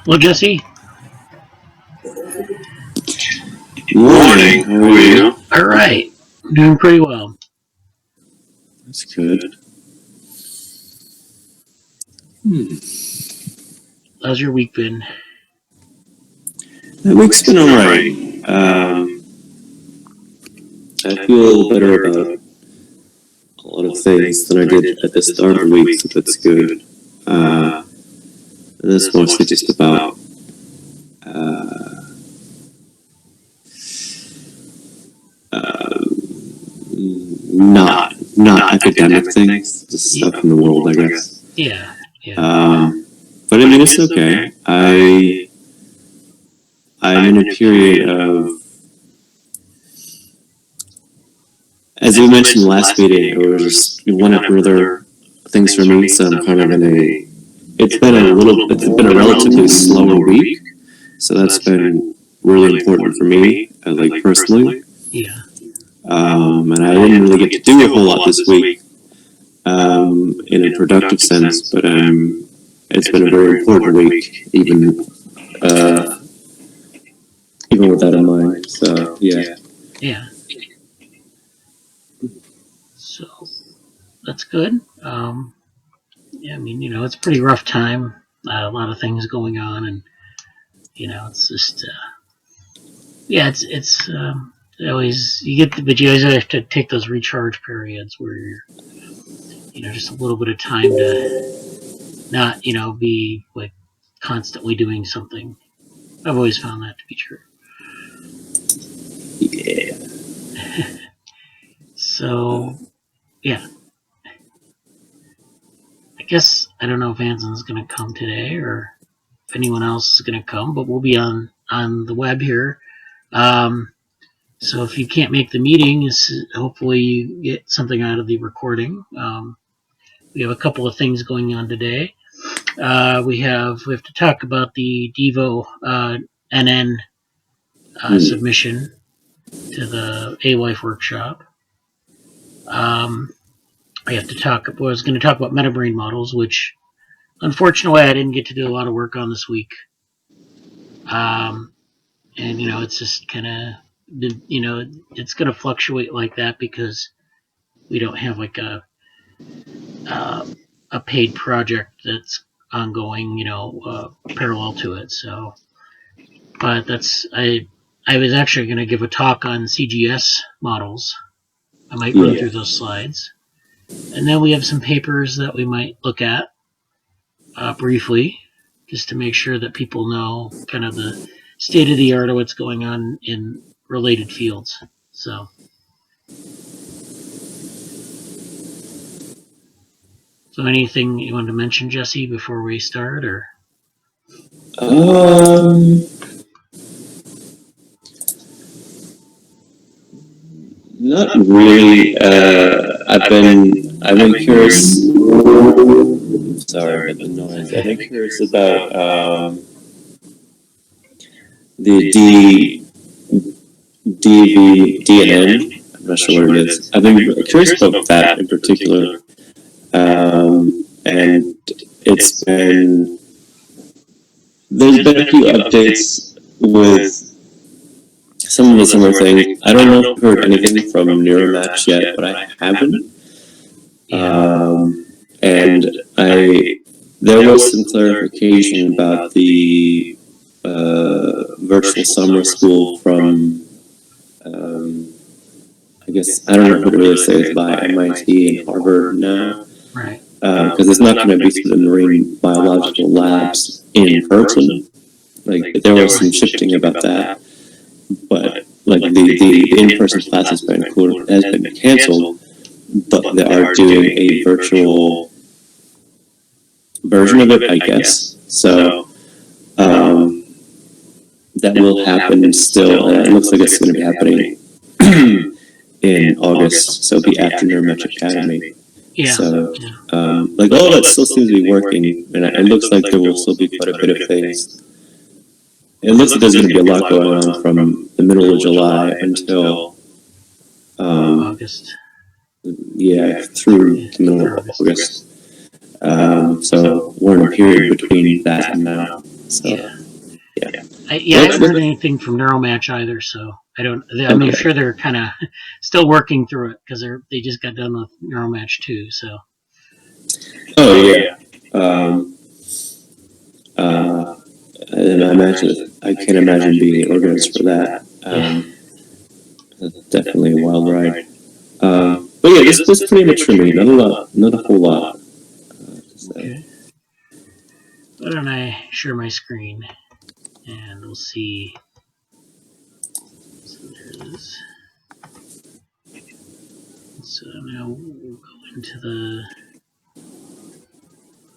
Well, Jesse. Morning. How are you? All right. Doing pretty well. That's good. How's your week been? That week's been alright. I feel a little better about a lot of things than I did at the start of the week, so that's good. And it's mostly just about not academic things, just stuff in the world, I guess. Yeah. But I mean, it's okay. I'm in a period of, as we mentioned last meeting, it was just one after another things for me. So I'm kind of in a. It's been a relatively slower week, so that's been really important for me, like personally. Yeah. And I didn't really get to do a whole lot this week, in a productive sense, but it's been a very important week, even with that in mind. So yeah. Yeah. So that's good. Yeah, I mean, it's a pretty rough time. A lot of things going on, and it's just, it's always but you always have to take those recharge periods where you're, just a little bit of time to not, be like constantly doing something. I've always found that to be true. Yeah. So, yeah. I guess I don't know if Anson's going to come today or if anyone else is going to come, but we'll be on the web here. So if you can't make the meeting, hopefully you get something out of the recording. We have a couple of things going on today. We have to talk about the DevoNN submission to the A-Life workshop. I was going to talk about metabrain models, which unfortunately I didn't get to do a lot of work on this week. And it's just kind of, it's going to fluctuate like that because we don't have like a paid project that's ongoing, parallel to it. So, but I was actually going to give a talk on Cgs models. I might run through those slides. And then we have some papers that we might look at briefly, just to make sure that people know kind of the state of the art of what's going on in related fields. So anything you want to mention, Jesse, before we start, or? Not really. I've been curious. Sorry about the noise. I've been curious about the DevoNN. I'm not sure what it is. I've been curious about that in particular, and there's been a few updates with some of the similar things. I don't know if I've heard anything from NeuroMatch yet, but I haven't. And there was some clarification about the virtual summer school from, I guess, I don't know who to really say it's by MIT and Harvard now. Right. Because it's not going to be through the marine biological labs in person. Like, there was some shifting about that. But like the in-person class has been canceled, but they are doing a virtual version of it, I guess. So that will happen still, and it looks like it's going to be happening in August. So it'll be after NeuroMatch Academy. Yeah. So like all that still seems to be working, and it looks like there will still be quite a bit of things. It looks like there's going to be a lot going on from the middle of July until August. Yeah, through the middle of August. So we're in a period between that and now. So, yeah. I haven't heard anything from NeuroMatch either, so I don't. I'm sure they're kind of still working through it because they just got done with NeuroMatch 2. So. Oh yeah. And I can't imagine being organized for that. That's definitely a wild ride. But yeah, this was pretty much for me. Not a whole lot. Okay. Why don't I share my screen and we'll see. So there it is. So now we'll go into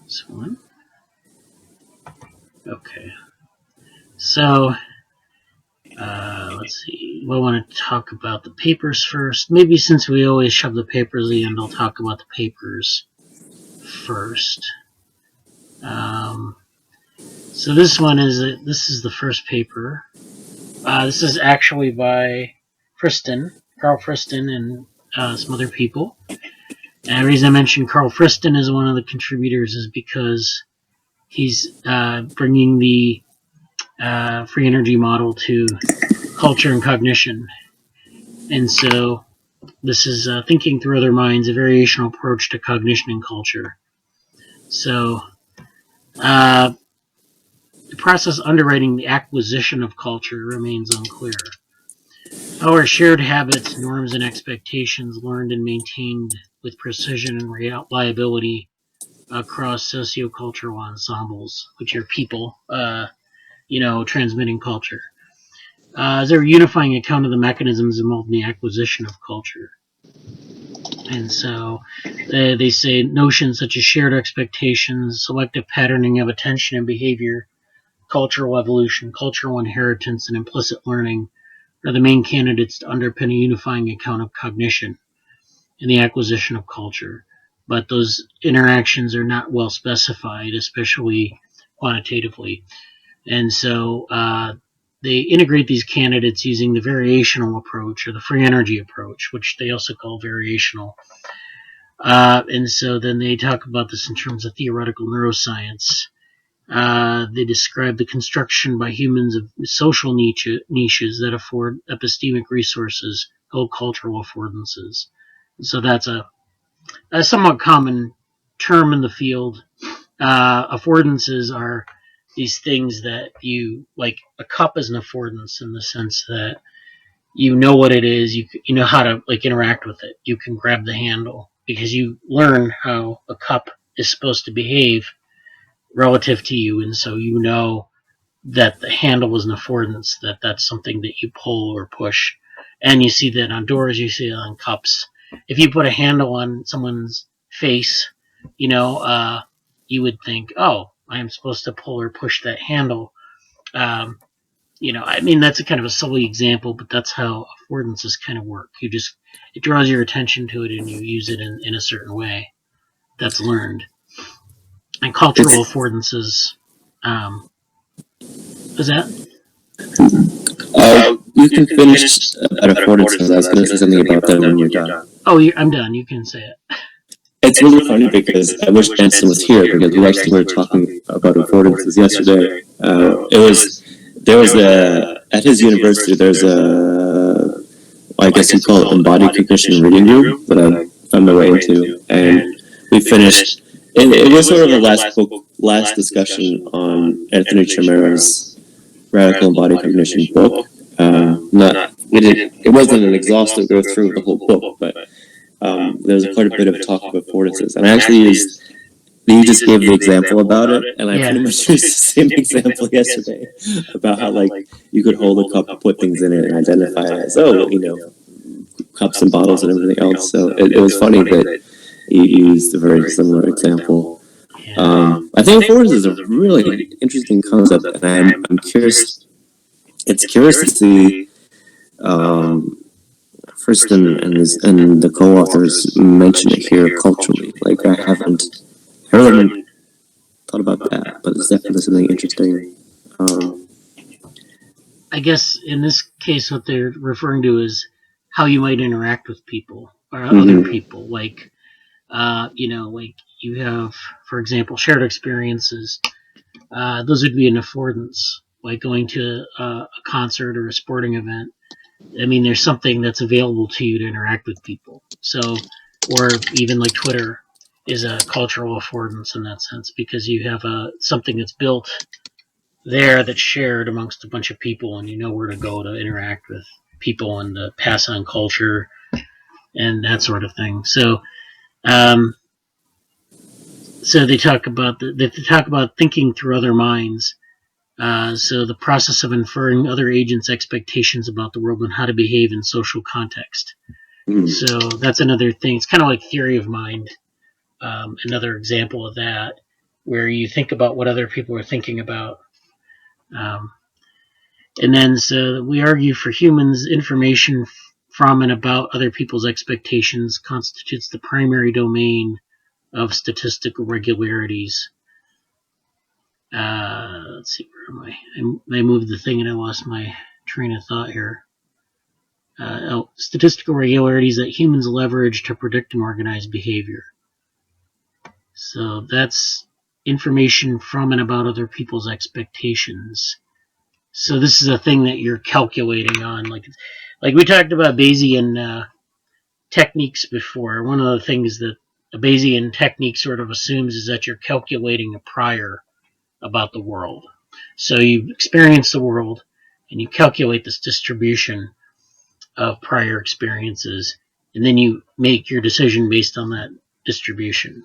this one. Okay. So let's see. We want to talk about the papers first. Maybe since we always shove the papers at the end, I'll talk about the papers first. So this is the first paper. This is actually by Carl Friston, and some other people. And the reason I mentioned Carl Friston as one of the contributors is because he's bringing the free energy model to culture and cognition. And so this is Thinking Through Other Minds, a variational approach to cognition and culture. So the process underwriting the acquisition of culture remains unclear. How are shared habits, norms, and expectations learned and maintained with precision and reliability across sociocultural ensembles, which are people, transmitting culture? Is there a unifying account of the mechanisms involved in the acquisition of culture? And so they say notions such as shared expectations, selective patterning of attention and behavior, cultural evolution, cultural inheritance, and implicit learning are the main candidates to underpin a unifying account of cognition and the acquisition of culture. But those interactions are not well specified, especially quantitatively. And so they integrate these candidates using the variational approach or the free energy approach, which they also call variational. And so then they talk about this in terms of theoretical neuroscience. They describe the construction by humans of social niches that afford epistemic resources called cultural affordances. So that's a somewhat common term in the field. Affordances are these things that like a cup is an affordance in the sense that you know what it is, you know how to interact with it. You can grab the handle because you learn how a cup is supposed to behave relative to you, and so you know that the handle is an affordance, that's something that you pull or push. And you see that on doors, you see it on cups. If you put a handle on someone's face, you would think, oh, I am supposed to pull or push that handle. That's a kind of a silly example, but that's how affordances kind of work. It draws your attention to it and you use it in a certain way that's learned. And cultural affordances, is that? You can finish at affordances. I was going to say something about that when you're done. Oh, I'm done. You can say it. It's really funny because I wish Anson was here because we actually were talking about affordances yesterday. At his university, there's I guess you call it embodied cognition reading group that I found my way into, and we finished. It was sort of the last discussion on Anthony Chimera's Radical Embodied Cognition book. It wasn't an exhaustive go through the whole book, but there was quite a bit of talk about affordances, and I actually you just gave the example about it, and I pretty much used the same example yesterday about how you could hold a cup, put things in it, and identify it as cups and bottles and everything else. So it was funny that you used a very similar example. I think affordances is a really interesting concept, and I'm curious. It's curious to see Friston and the co-authors mention it here culturally. I haven't really thought about that, but it's definitely something interesting. I guess in this case, what they're referring to is how you might interact with people or other people. You have, for example, shared experiences. Those would be an affordance, like going to a concert or a sporting event. I mean, there's something that's available to you to interact with people. So, or even like Twitter is a cultural affordance in that sense, because you have something that's built there that's shared amongst a bunch of people, and you know where to go to interact with people and to pass on culture and that sort of thing. Um, so they talk about thinking through other minds. So the process of inferring other agents' expectations about the world and how to behave in social context. So that's another thing. It's kind of like theory of mind. Another example of that, where you think about what other people are thinking about. Um, and then so we argue for humans, information from and about other people's expectations constitutes the primary domain of statistical regularities. Let's see, where am I? I moved the thing and I lost my train of thought here. Statistical regularities that humans leverage to predict and organize behavior. So that's information from and about other people's expectations. So this is a thing that you're calculating on, like we talked about Bayesian techniques before. One of the things that a Bayesian technique sort of assumes is that you're calculating a prior about the world. So you experience the world and you calculate this distribution of prior experiences, and then you make your decision based on that distribution.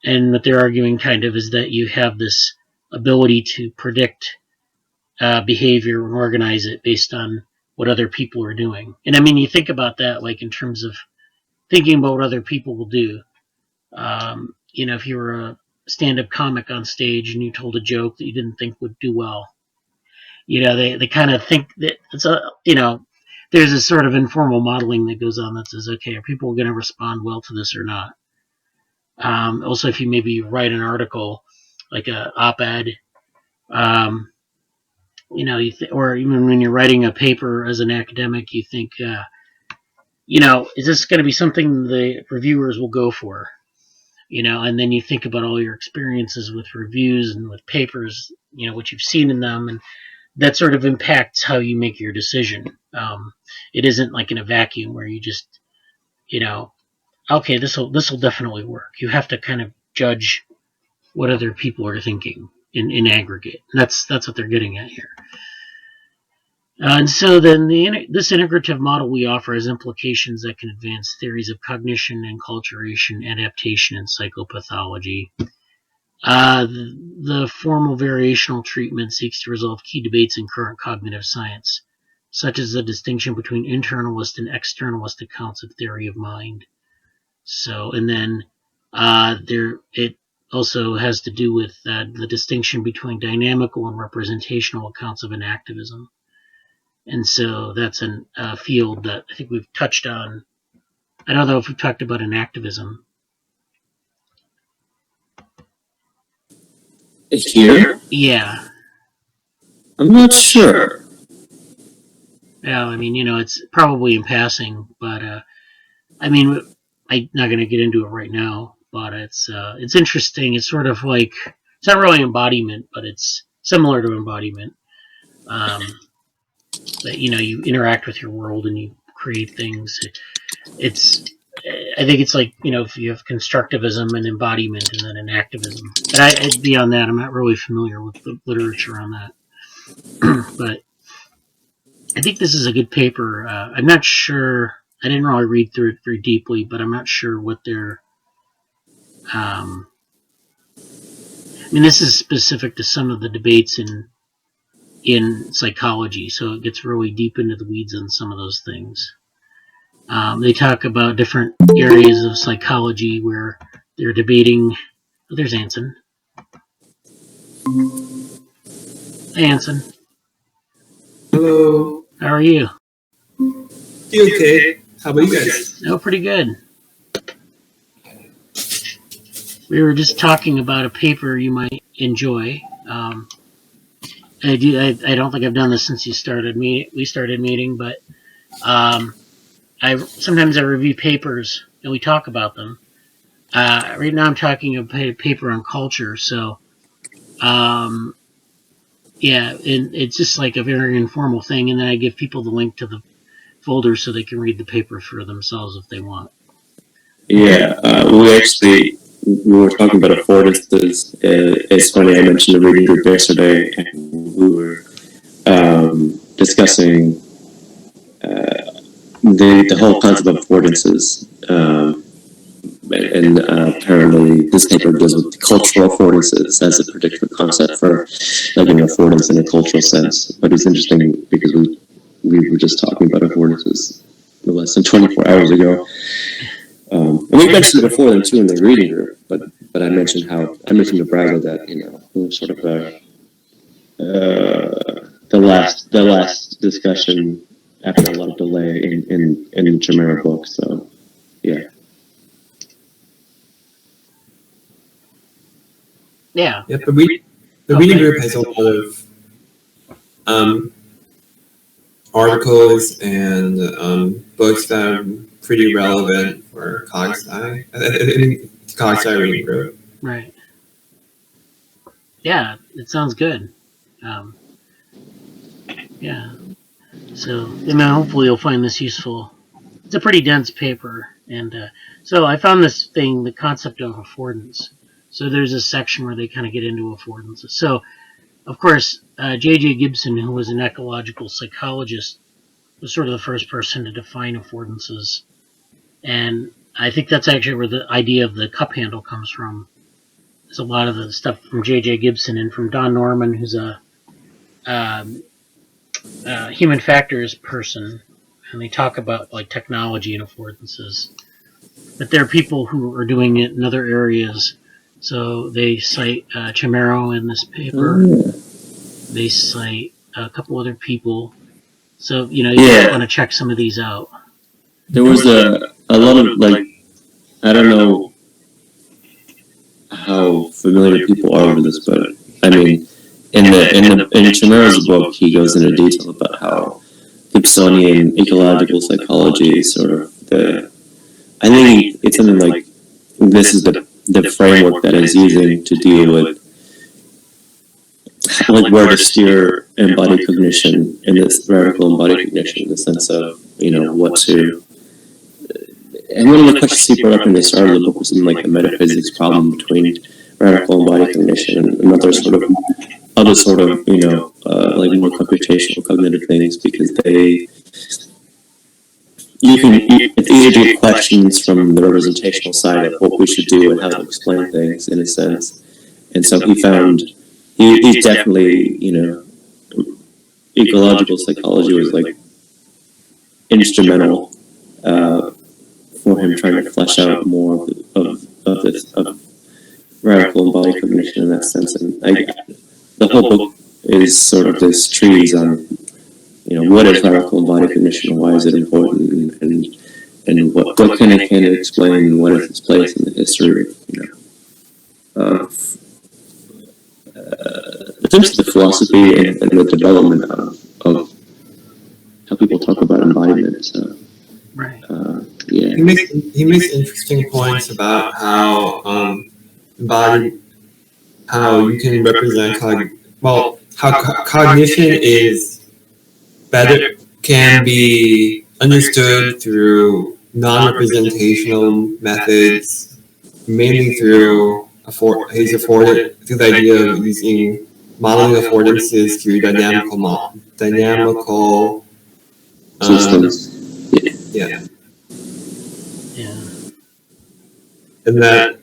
And what they're arguing kind of is that you have this ability to predict behavior and organize it based on what other people are doing. And I mean, you think about that like in terms of thinking about what other people will do. If you were a stand-up comic on stage and you told a joke that you didn't think would do well, they kind of think that there's a sort of informal modeling that goes on that says, okay, are people going to respond well to this or not? Also, if you maybe write an article like a op-ed, or even when you're writing a paper as an academic, you think, is this going to be something the reviewers will go for? And then you think about all your experiences with reviews and with papers, what you've seen in them, and that sort of impacts how you make your decision. It isn't like in a vacuum where you just, okay, this will definitely work. You have to kind of judge what other people are thinking in aggregate. And that's what they're getting at here. And so then this integrative model we offer has implications that can advance theories of cognition, enculturation, adaptation, and psychopathology. The formal variational treatment seeks to resolve key debates in current cognitive science, such as the distinction between internalist and externalist accounts of theory of mind. So, and then it also has to do with the distinction between dynamical and representational accounts of enactivism. And so that's a field that I think we've touched on. I don't know if we've talked about enactivism. Here? Yeah. I'm not sure. Yeah, I mean, it's probably in passing, but I mean, I'm not going to get into it right now. But it's interesting. It's sort of like, it's not really embodiment, but it's similar to embodiment. That you interact with your world and you create things. I think it's like, if you have constructivism and embodiment and then enactivism. But beyond that, I'm not really familiar with the literature on that. But I think this is a good paper. I'm not sure. I didn't really read through it very deeply, but I'm not sure what their. I mean, this is specific to some of the debates in psychology, so it gets really deep into the weeds on some of those things. They talk about different areas of psychology where they're debating. Oh, there's Anson. Hey, Anson. Hello. How are you? Okay. How about you guys? Oh, pretty good. We were just talking about a paper you might enjoy. I don't think I've done this since we started meeting, but sometimes I review papers and we talk about them. Right now I'm talking about a paper on culture, so Yeah, and it's just like a very informal thing, and then I give people the link to the folder so they can read the paper for themselves if they want. Yeah, we were talking about affordances. It's funny, I mentioned the reading group yesterday, and we were discussing the whole concept of affordances. And apparently this paper deals with cultural affordances as a particular concept for like an affordance in a cultural sense. But it's interesting because we were just talking about affordances less than 24 hours ago. And we mentioned it before then too in the reading group, but I mentioned to Bradley that it was sort of the last discussion after a lot of delay in the Chimera book. So yeah. Yeah. Yep, the reading group has a lot of articles and books that are pretty relevant for CogSci. CogSci reading group. Right. Yeah, it sounds good. Yeah. So, hopefully you'll find this useful. It's a pretty dense paper, and so I found this thing, the concept of affordance. So there's a section where they kind of get into affordances. So, of course, J.J. Gibson, who was an ecological psychologist, was sort of the first person to define affordances. And I think that's actually where the idea of the cup handle comes from. There's a lot of the stuff from J.J. Gibson and from Don Norman, who's a human factors person, and they talk about like technology and affordances. But there are people who are doing it in other areas. So they cite Chimero in this paper. They cite a couple other people. So you want to check some of these out. There was a lot of like, I don't know how familiar people are with this, but I mean, in Chimero's book, he goes into detail about how Gibsonian ecological psychology is sort of I think it's something like this is the framework that is using to deal with like where to steer embodied cognition in this radical embodied cognition in the sense of what to. And one of the questions he brought up in the start of the book was something like the metaphysics problem between radical embodied cognition and other sort of like more computational cognitive things, because it's easy to get questions from the representational side of what we should do and how to explain things in a sense. And so he found he's definitely ecological psychology was like instrumental for him trying to flesh out more of this radical embodied cognition in that sense. And the whole book is sort of this treatise on what is radical embodied cognition and why is it important, and what can it explain, and what is its place in the history of essentially the philosophy and the development of how people talk about embodiment. So, right. Yeah. He makes interesting points about how how you can represent how cognition is better, can be understood through non-representational methods, mainly through through the idea of using modeling affordances through dynamical systems. Yeah. Yeah. And that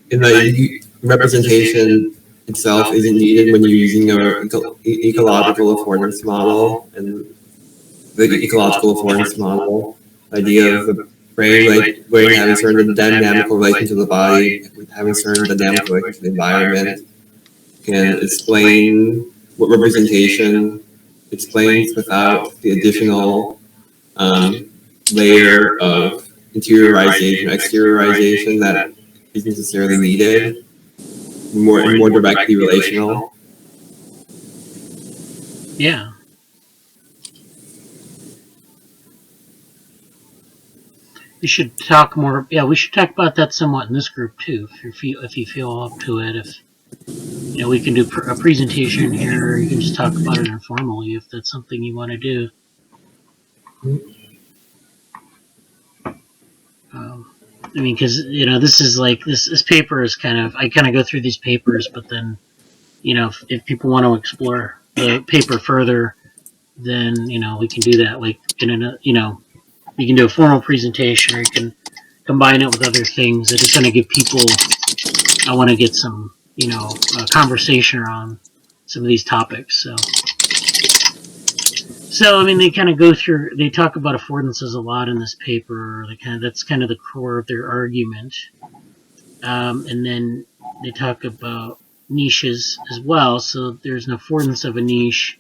representation itself isn't needed when you're using an ecological affordance model. And the ecological affordance model idea of the brain having certain dynamical relation to the body, having certain dynamical relation to the environment, can explain what representation explains without the additional layer of interiorization, exteriorization that is necessarily needed, more directly relational. Yeah. We should talk more. Yeah, we should talk about that somewhat in this group too. If you feel up to it, we can do a presentation here, or you can just talk about it informally if that's something you want to do. I mean, because this is like this paper is I kind of go through these papers, but then if people want to explore the paper further, then we can do that. Like you can do a formal presentation, or you can combine it with other things. I just want to give people. I want to get some conversation around some of these topics. So I mean, they kind of go through. They talk about affordances a lot in this paper. That's kind of the core of their argument. And then they talk about niches as well. So there's an affordance of a niche.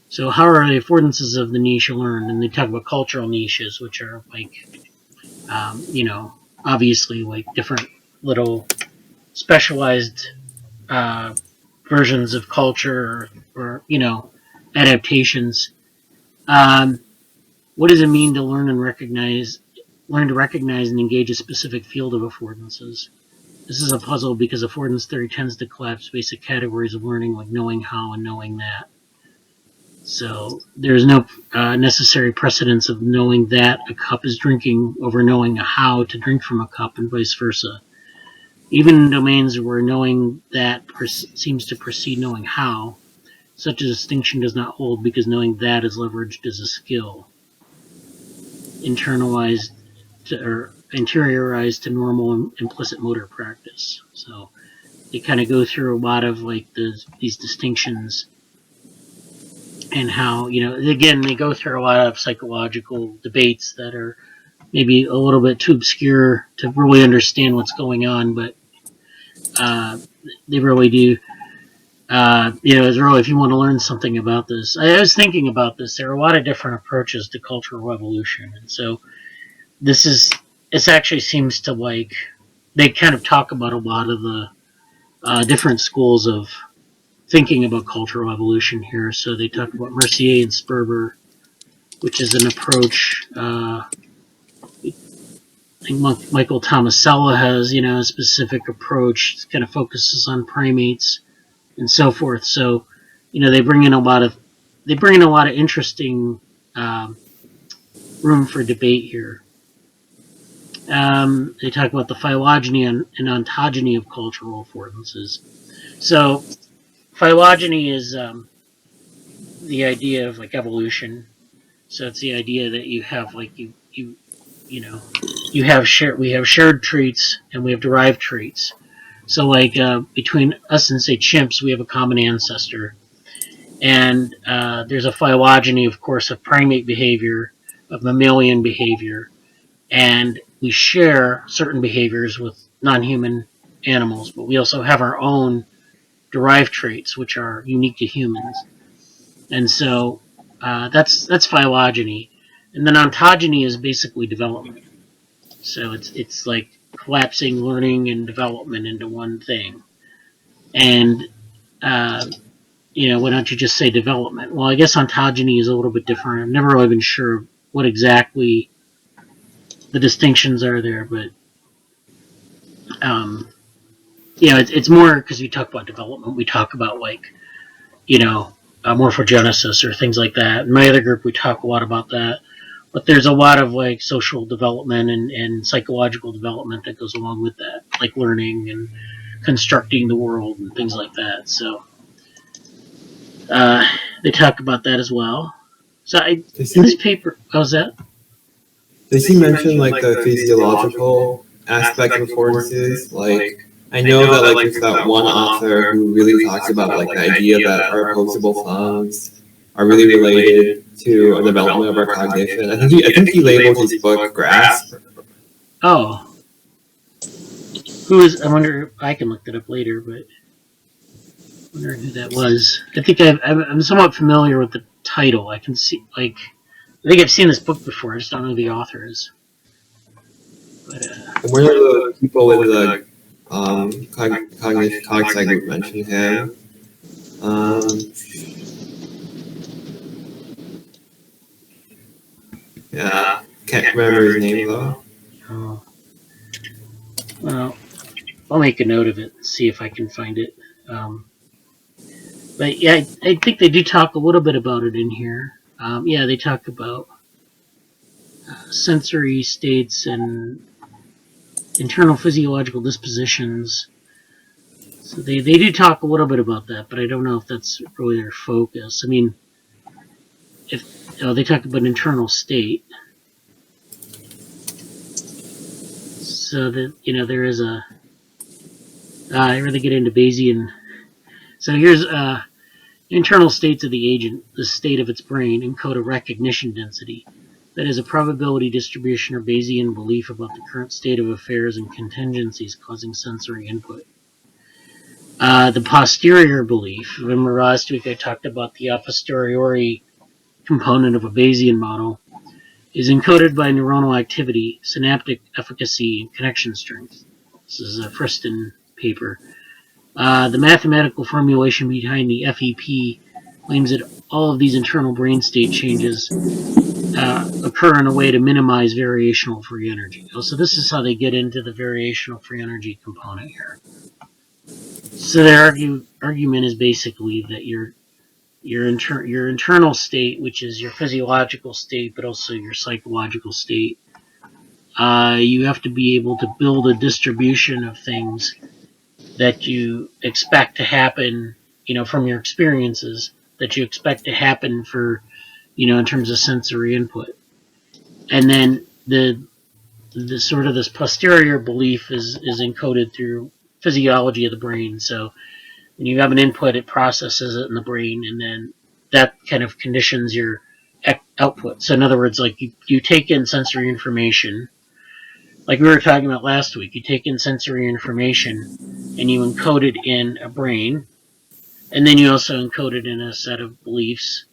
So how are the affordances of the niche learned? And they talk about cultural niches, which are like, obviously like different little specialized versions of culture or adaptations. What does it mean to learn to recognize and engage a specific field of affordances? This is a puzzle because affordance theory tends to collapse basic categories of learning like knowing how and knowing that. So there's no necessary precedence of knowing that a cup is drinking over knowing how to drink from a cup and vice versa. Even in domains where knowing that seems to precede knowing how, such a distinction does not hold because knowing that is leveraged as a skill, interiorized to normal implicit motor practice. So they kind of go through a lot of like these distinctions and how, again, they go through a lot of psychological debates that are maybe a little bit too obscure to really understand what's going on, but they really do. If you want to learn something about this, I was thinking about this. There are a lot of different approaches to cultural evolution, and so it actually seems to like they kind of talk about a lot of the different schools of thinking about cultural evolution here. So they talk about Mercier and Sperber, which is an approach. I think Michael Tomasella has a specific approach. It kind of focuses on primates and so forth. So they bring in a lot of interesting room for debate here. They talk about the phylogeny and ontogeny of cultural affordances. So phylogeny is the idea of like evolution. So it's the idea that you have like we have shared traits and we have derived traits. So like between us and say chimps, we have a common ancestor, and there's a phylogeny, of course, of primate behavior, of mammalian behavior, and we share certain behaviors with non-human animals, but we also have our own derived traits, which are unique to humans. And so that's phylogeny. And then ontogeny is basically development. So it's like collapsing learning and development into one thing. And why don't you just say development? Well, I guess ontogeny is a little bit different. I've never really been sure what exactly the distinctions are there, but it's more because we talk about development. We talk about like morphogenesis or things like that. In my other group, we talk a lot about that. But there's a lot of like social development and psychological development that goes along with that, like learning and constructing the world and things like that. So they talk about that as well. So in this paper, how's that? Does he mention like the physiological aspect of affordances? Like, I know that like there's that one author who really talks about like the idea that our opposable thumbs are really related to a development of our cognition. I think he labeled his book "Grasp." Oh, who is? I wonder. I can look that up later, but I'm wondering who that was. I think I'm somewhat familiar with the title. I can see I think I've seen this book before. I just don't know who the author is. But one of the people in the cognitive group mentioned him. Yeah, can't remember his name though. Oh. Well, I'll make a note of it and see if I can find it. But yeah, I think they do talk a little bit about it in here. Yeah, they talk about sensory states and internal physiological dispositions. So they do talk a little bit about that, but I don't know if that's really their focus. I mean, if they talk about internal state, so that there is a. I really get into Bayesian. So here's internal states of the agent, the state of its brain, encode a recognition density. That is a probability distribution or Bayesian belief about the current state of affairs and contingencies causing sensory input. The posterior belief, remember last week I talked about the a posteriori component of a Bayesian model, is encoded by neuronal activity, synaptic efficacy, and connection strength. This is a Friston paper. The mathematical formulation behind the FEP claims that all of these internal brain state changes occur in a way to minimize variational free energy. So this is how they get into the variational free energy component here. So their argument is basically that your internal state, which is your physiological state, but also your psychological state, you have to be able to build a distribution of things that you expect to happen, from your experiences, that you expect to happen for, in terms of sensory input. And then the sort of this posterior belief is encoded through physiology of the brain. So when you have an input, it processes it in the brain, and then that kind of conditions your output. So in other words, like you take in sensory information, like we were talking about last week, you take in sensory information and you encode it in a brain, and then you also encode it in a set of beliefs,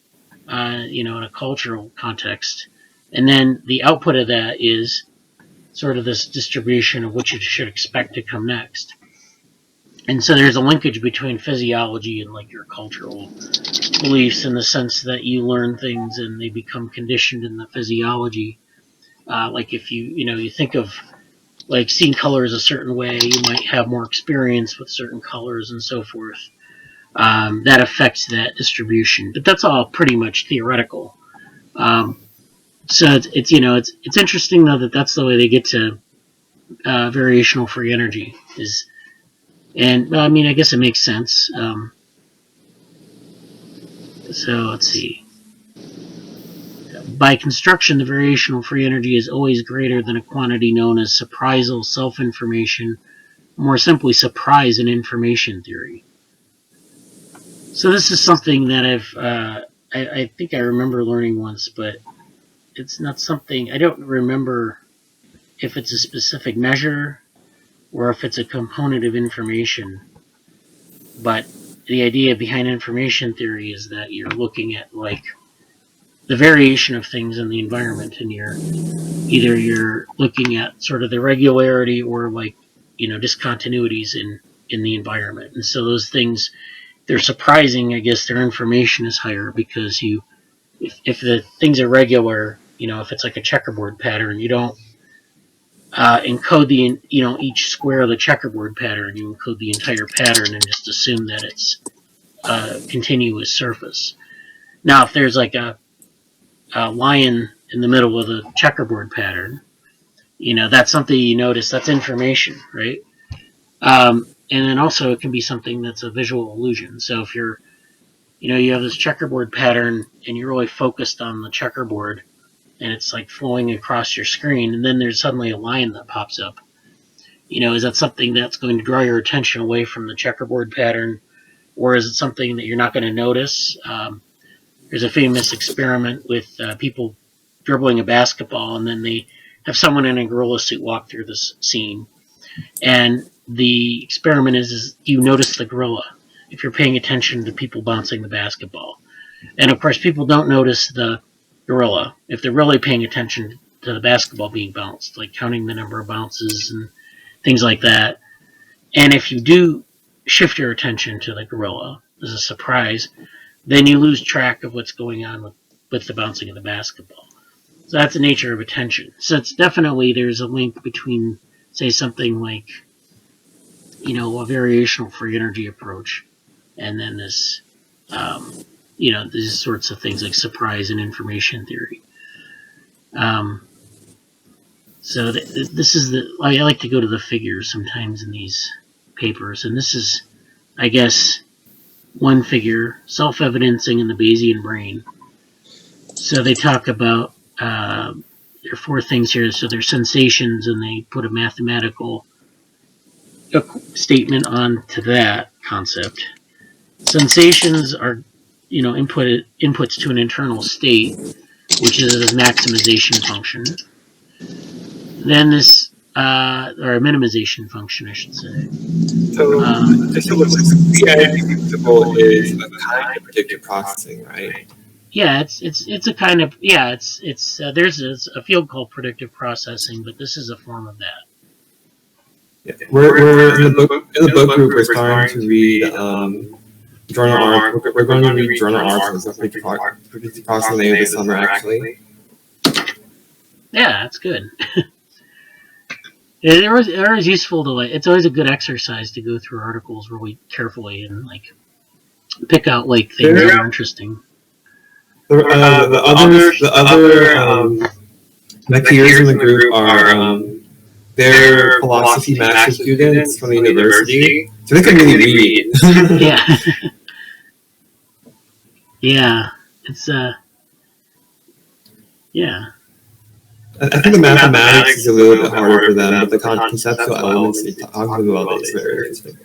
in a cultural context. And then the output of that is sort of this distribution of what you should expect to come next. And so there's a linkage between physiology and like your cultural beliefs, in the sense that you learn things and they become conditioned in the physiology. Like if you think of like seeing colors a certain way, you might have more experience with certain colors and so forth. That affects that distribution, but that's all pretty much theoretical. So it's interesting though that that's the way they get to variational free energy is, and well, I mean I guess it makes sense. So let's see. By construction, the variational free energy is always greater than a quantity known as surprisal self-information, more simply surprise in information theory. So this is something that I think I remember learning once, but it's not something, I don't remember if it's a specific measure or if it's a component of information. But the idea behind information theory is that you're looking at like the variation of things in the environment, and you're looking at sort of the regularity or like discontinuities in the environment. And so those things, they're surprising. I guess their information is higher because if the things are regular, if it's like a checkerboard pattern, you don't encode the each square of the checkerboard pattern. You encode the entire pattern and just assume that it's a continuous surface. Now, if there's like a lion in the middle of the checkerboard pattern, that's something you notice. That's information, right? And then also it can be something that's a visual illusion. So if you're, you have this checkerboard pattern and you're really focused on the checkerboard and it's like flowing across your screen, and then there's suddenly a line that pops up, is that something that's going to draw your attention away from the checkerboard pattern, or is it something that you're not going to notice? There's a famous experiment with people dribbling a basketball, and then they have someone in a gorilla suit walk through this scene. And the experiment is you notice the gorilla if you're paying attention to people bouncing the basketball. And of course, people don't notice the gorilla if they're really paying attention to the basketball being bounced, like counting the number of bounces and things like that. And if you do shift your attention to the gorilla as a surprise, then you lose track of what's going on with the bouncing of the basketball. So that's the nature of attention. So it's definitely, there's a link between, say, something like, a variational free energy approach, and then this, these sorts of things like surprise and information theory. So this is I like to go to the figures sometimes in these papers, and this is, I guess, one figure, self-evidencing in the Bayesian brain. So they talk about, there are 4 things here. So there's sensations, and they put a mathematical statement onto that concept. Sensations are, inputs to an internal state, which is a maximization function. Then this, or a minimization function, I should say. So, just to look, the energy principle is a kind of predictive processing, right? Yeah, it's a kind of, it's there's a field called predictive processing, but this is a form of that. Yeah. We're in the book group. We're starting to read journal articles. We're going to read journal articles of predictive processing later this summer, actually. Yeah, that's good. It was useful to it's always a good exercise to go through articles really carefully and pick out things that are interesting. The other my peers in the group are they're philosophy master students from the university, so they can really read. Yeah. Yeah, it's yeah. I think the mathematics is a little bit harder for them, but the conceptual elements they talk about is very interesting.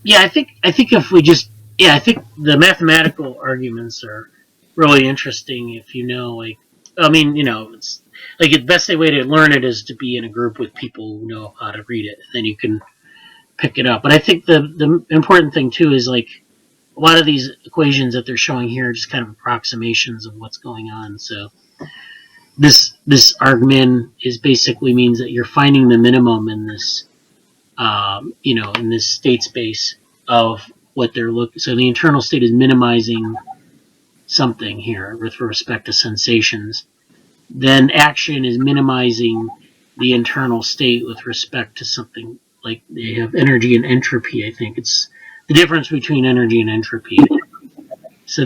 Yeah, I think if we just I think the mathematical arguments are really interesting if it's the best way to learn it is to be in a group with people who know how to read it, and then you can pick it up. But I think the important thing too is a lot of these equations that they're showing here are just kind of approximations of what's going on. So this argmin is basically means that you're finding the minimum in this in this state space of what they're looking. So the internal state is minimizing something here with respect to sensations. Then action is minimizing the internal state with respect to something like they have energy and entropy. I think it's the difference between energy and entropy. So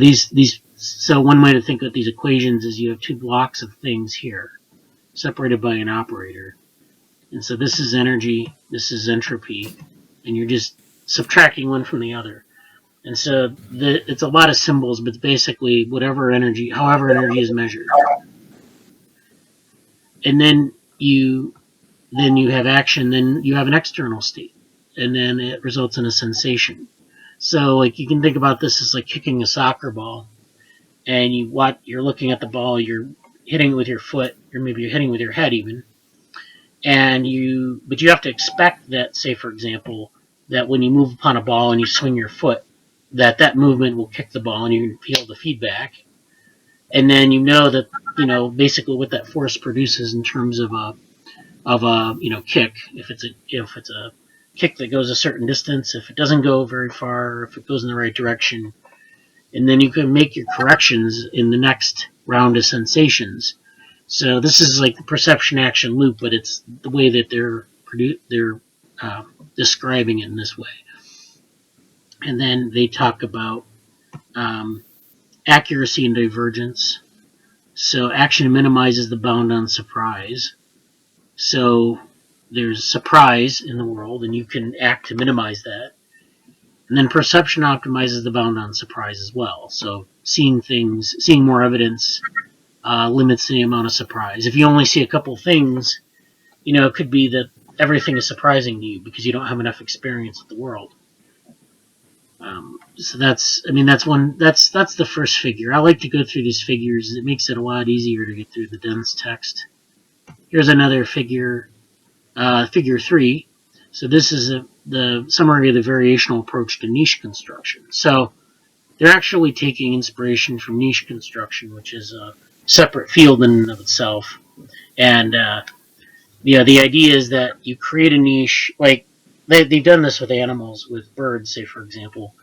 so one way to think of these equations is you have 2 blocks of things here, separated by an operator. And so this is energy, this is entropy, and you're just subtracting one from the other. And so it's a lot of symbols, but it's basically however energy is measured. And then you have action, then you have an external state, and then it results in a sensation. So you can think about this as kicking a soccer ball, and you're looking at the ball, you're hitting it with your foot, or maybe you're hitting with your head even, but you have to expect that, say for example, that when you move upon a ball and you swing your foot, that movement will kick the ball and you can feel the feedback, and then that basically what that force produces in terms of a kick, if it's a kick that goes a certain distance, if it doesn't go very far, if it goes in the right direction, and then you can make your corrections in the next round of sensations. So this is the perception action loop, but it's the way that they're describing it in this way. And then they talk about accuracy and divergence. So action minimizes the bound on surprise. So there's surprise in the world, and you can act to minimize that. And then perception optimizes the bound on surprise as well. So seeing more evidence limits the amount of surprise. If you only see a couple things, it could be that everything is surprising to you because you don't have enough experience with the world. So that's the first figure. I like to go through these figures. It makes it a lot easier to get through the dense text. Here's another figure, figure 3. So this is the summary of the variational approach to niche construction. So they're actually taking inspiration from niche construction, which is a separate field in and of itself. And the idea is that you create a niche. They've done this with animals, with birds, say for example.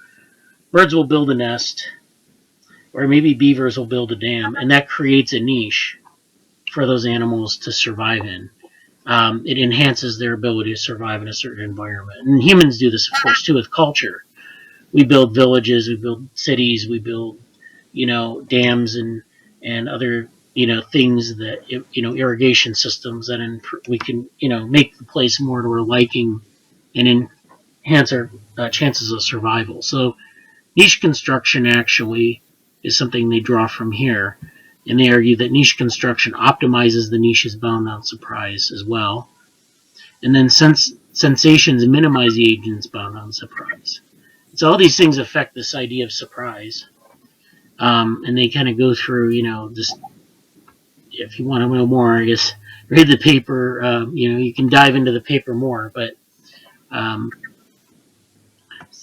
Birds will build a nest, or maybe beavers will build a dam, and that creates a niche for those animals to survive in. it enhances their ability to survive in a certain environment. And humans do this, of course, too, with culture. We build villages, we build cities, we build, dams and other, things that, irrigation systems that we can, make the place more to our liking and enhance our chances of survival. So niche construction actually is something they draw from here. And they argue that niche construction optimizes the niches bound on surprise as well. And then sensations minimize the agents bound on surprise. So all these things affect this idea of surprise. And they kind of go through, this. If you want to know more, I guess read the paper. You can dive into the paper more, but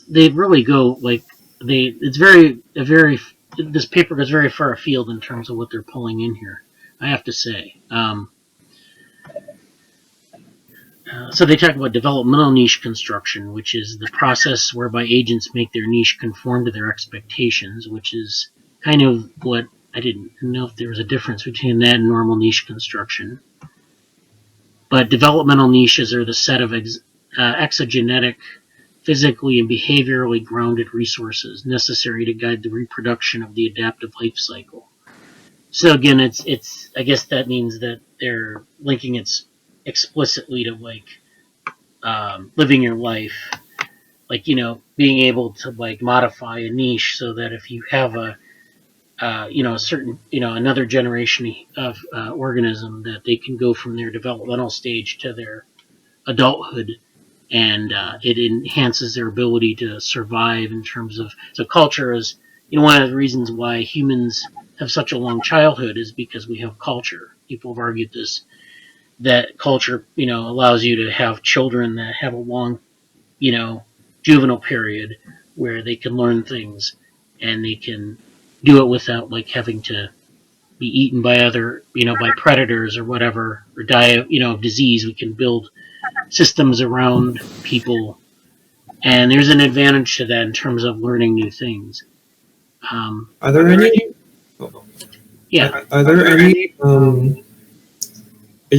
they really go this paper goes very far afield in terms of what they're pulling in here, I have to say. So they talk about developmental niche construction, which is the process whereby agents make their niche conform to their expectations, which is kind of what I didn't know if there was a difference between that and normal niche construction. But developmental niches are the set of exogenetic, physically and behaviorally grounded resources necessary to guide the reproduction of the adaptive life cycle. So again, it's I guess that means that they're linking it explicitly to living your life, being able to modify a niche so that if you have a certain another generation of organism, that they can go from their developmental stage to their adulthood, and it enhances their ability to survive in terms of. So culture is, one of the reasons why humans have such a long childhood is because we have culture. People have argued this, that culture, allows you to have children that have a long, juvenile period where they can learn things and they can do it without having to be eaten by other, by predators or whatever, or die of disease. We can build systems around people, and there's an advantage to that in terms of learning new things. Are there any? Yeah. Are there any?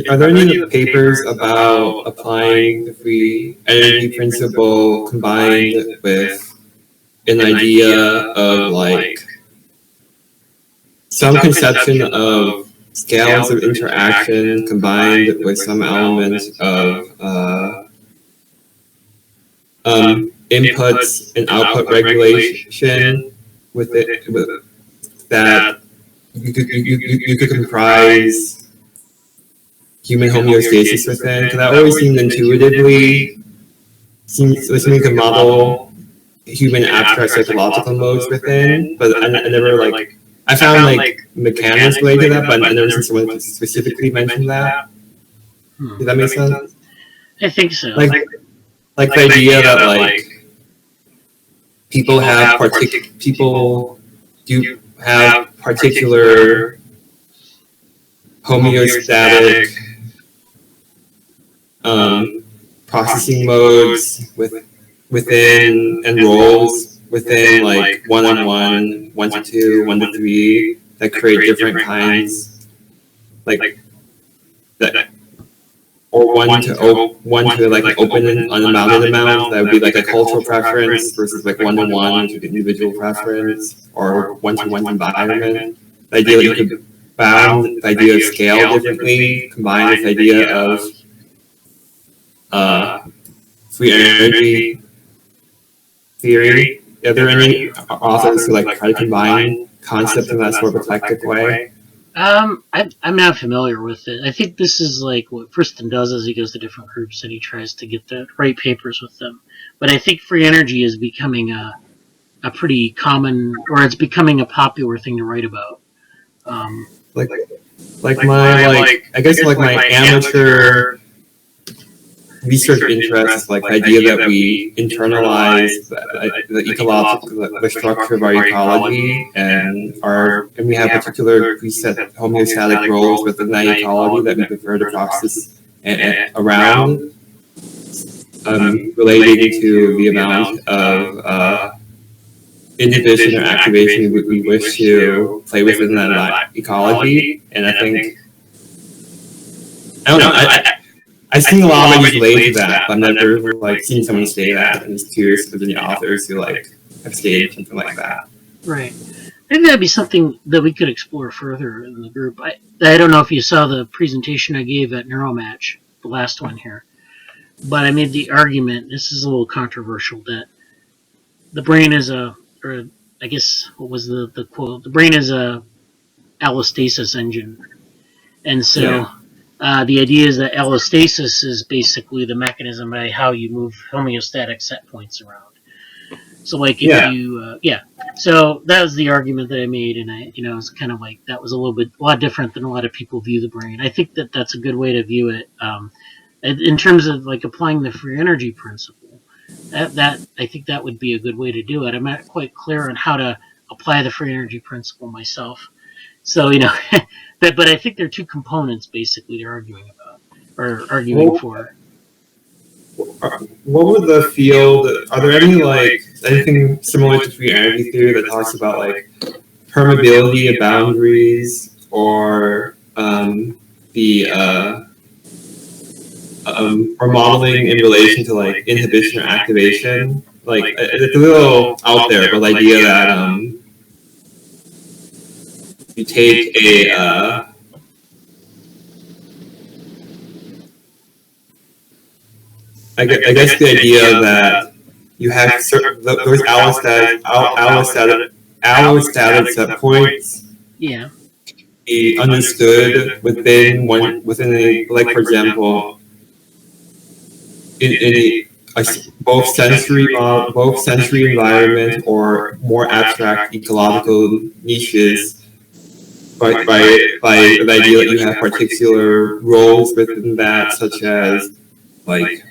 Are there any papers about applying the free energy principle combined with an idea of some conception of scales of interaction combined with some elements of inputs and output regulation with it, that you could comprise human homeostasis within? Because that always seemed intuitively listening to model human abstract psychological modes within, but I never I found mechanics related to that, but I never seen someone specifically mention that. Does that make sense? I think so. Like the idea that people do have particular homeostatic processing modes within and roles within one-on-one, 1-2, 1-3 that create different kinds that, or one to an open and unbounded amount that would be a cultural preference versus 1-to-1, which would be individual preference, or 1-to-1 environment. The idea that you could bound the idea of scale differently, combined with the idea of free energy theory. Are there any authors who try to combine concepts in that sort of eclectic way? I'm not familiar with it. I think this is what Friston does is he goes to different groups and he tries to get the right papers with them. But I think free energy is becoming a pretty common, or it's becoming a popular thing to write about. My amateur research interest, the idea that we internalize the structure of our ecology, and we have particular preset homeostatic roles within that ecology that we prefer to process around, relating to the amount of inhibition or activation we wish to play within that ecology. And I think, I don't know, I've seen a lot of ideas related to that, but I've never like seen someone say that. I'm just curious if there's any authors who like have stated something like that. Right. Maybe that'd be something that we could explore further in the group. I don't know if you saw the presentation I gave at Neuromatch, the last one here, but I made the argument, this is a little controversial, that the brain is or I guess, what was the quote? The brain is a allostasis engine. And so the idea is that allostasis is basically the mechanism by how you move homeostatic set points around. So like if you, so that was the argument that I made, and it's kind of like, that was a lot different than a lot of people view the brain. I think that that's a good way to view it in terms of like applying the free energy principle. That I think that would be a good way to do it. I'm not quite clear on how to apply the free energy principle myself. So, but I think there are two components basically they're arguing about, or arguing for. What would the field, are there anything similar to free energy theory that talks about like permeability of boundaries, or or modeling in relation to like inhibition or activation? Like it's a little out there, but the idea that you take I guess the idea that you have certain those allostatic set points be understood within a, like, for example, in both sensory environment or more abstract ecological niches, by the idea that you have particular roles within that, such as like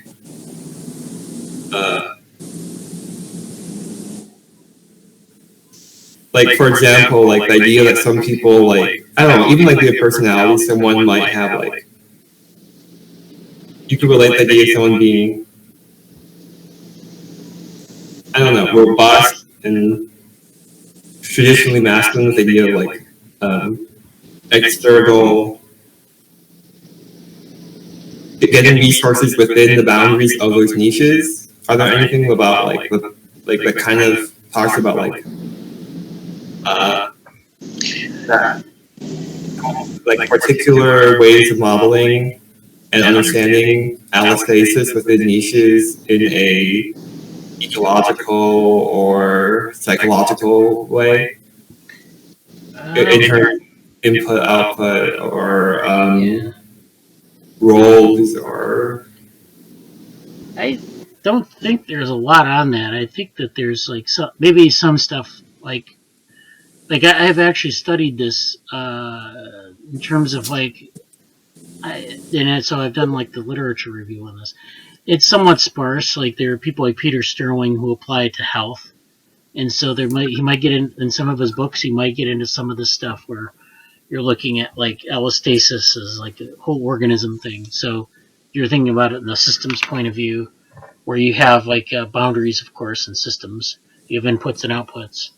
for example, like the idea that some people, like, I don't know, even like the personality, someone might have like, you could relate the idea of someone being, I don't know, robust and traditionally masculine, with the idea of like external, getting resources within the boundaries of those niches. Are there anything about like that kind of talks about like that, like particular ways of modeling and understanding allostasis within niches in a ecological or psychological way, in terms of input, output, or roles, or? I don't think there's a lot on that. I think that there's like maybe some stuff like I've actually studied this in terms of like, so I've done like the literature review on this. It's somewhat sparse. Like there are people like Peter Sterling who apply it to health, and so he might get in some of his books. He might get into some of this stuff where you're looking at like allostasis as like a whole organism thing. So you're thinking about it in the systems point of view, where you have like boundaries, of course, in systems. You have inputs and outputs.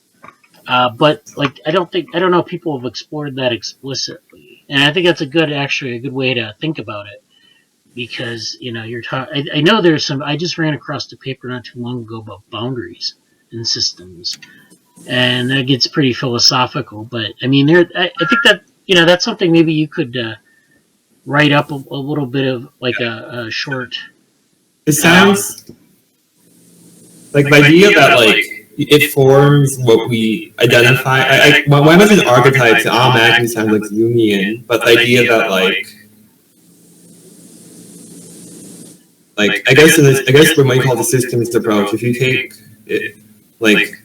But like I don't know if people have explored that explicitly, and I think that's a good way to think about it, because you're talking. I know there's some. I just ran across a paper not too long ago about boundaries in systems, and that gets pretty philosophical. But I mean, I think that that's something maybe you could write up a little bit of like a short. It sounds like the idea that like it forms what we identify. When I mention archetypes, it automatically sounds like Jungian, but the idea that like I guess what we call the systems approach, if you take it like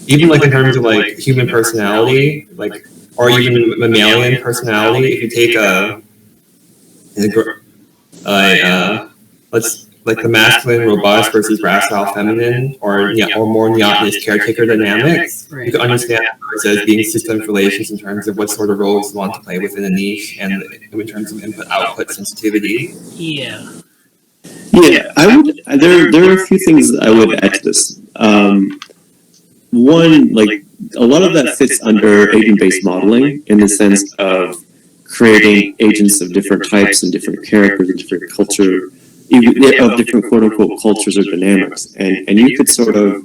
even like in terms of like human personality, like, or even mammalian personality, if you take let's like the masculine robust versus gracile feminine, or more neotenous caretaker dynamics, right, you can understand it as being systems relations in terms of what sort of roles you want to play within a niche, and in terms of input output sensitivity. Yeah, I would. There are a few things I would add to this. One, like a lot of that fits under agent-based modeling in the sense of creating agents of different types and different characters and different culture, of different quote unquote cultures or dynamics. And you could sort of,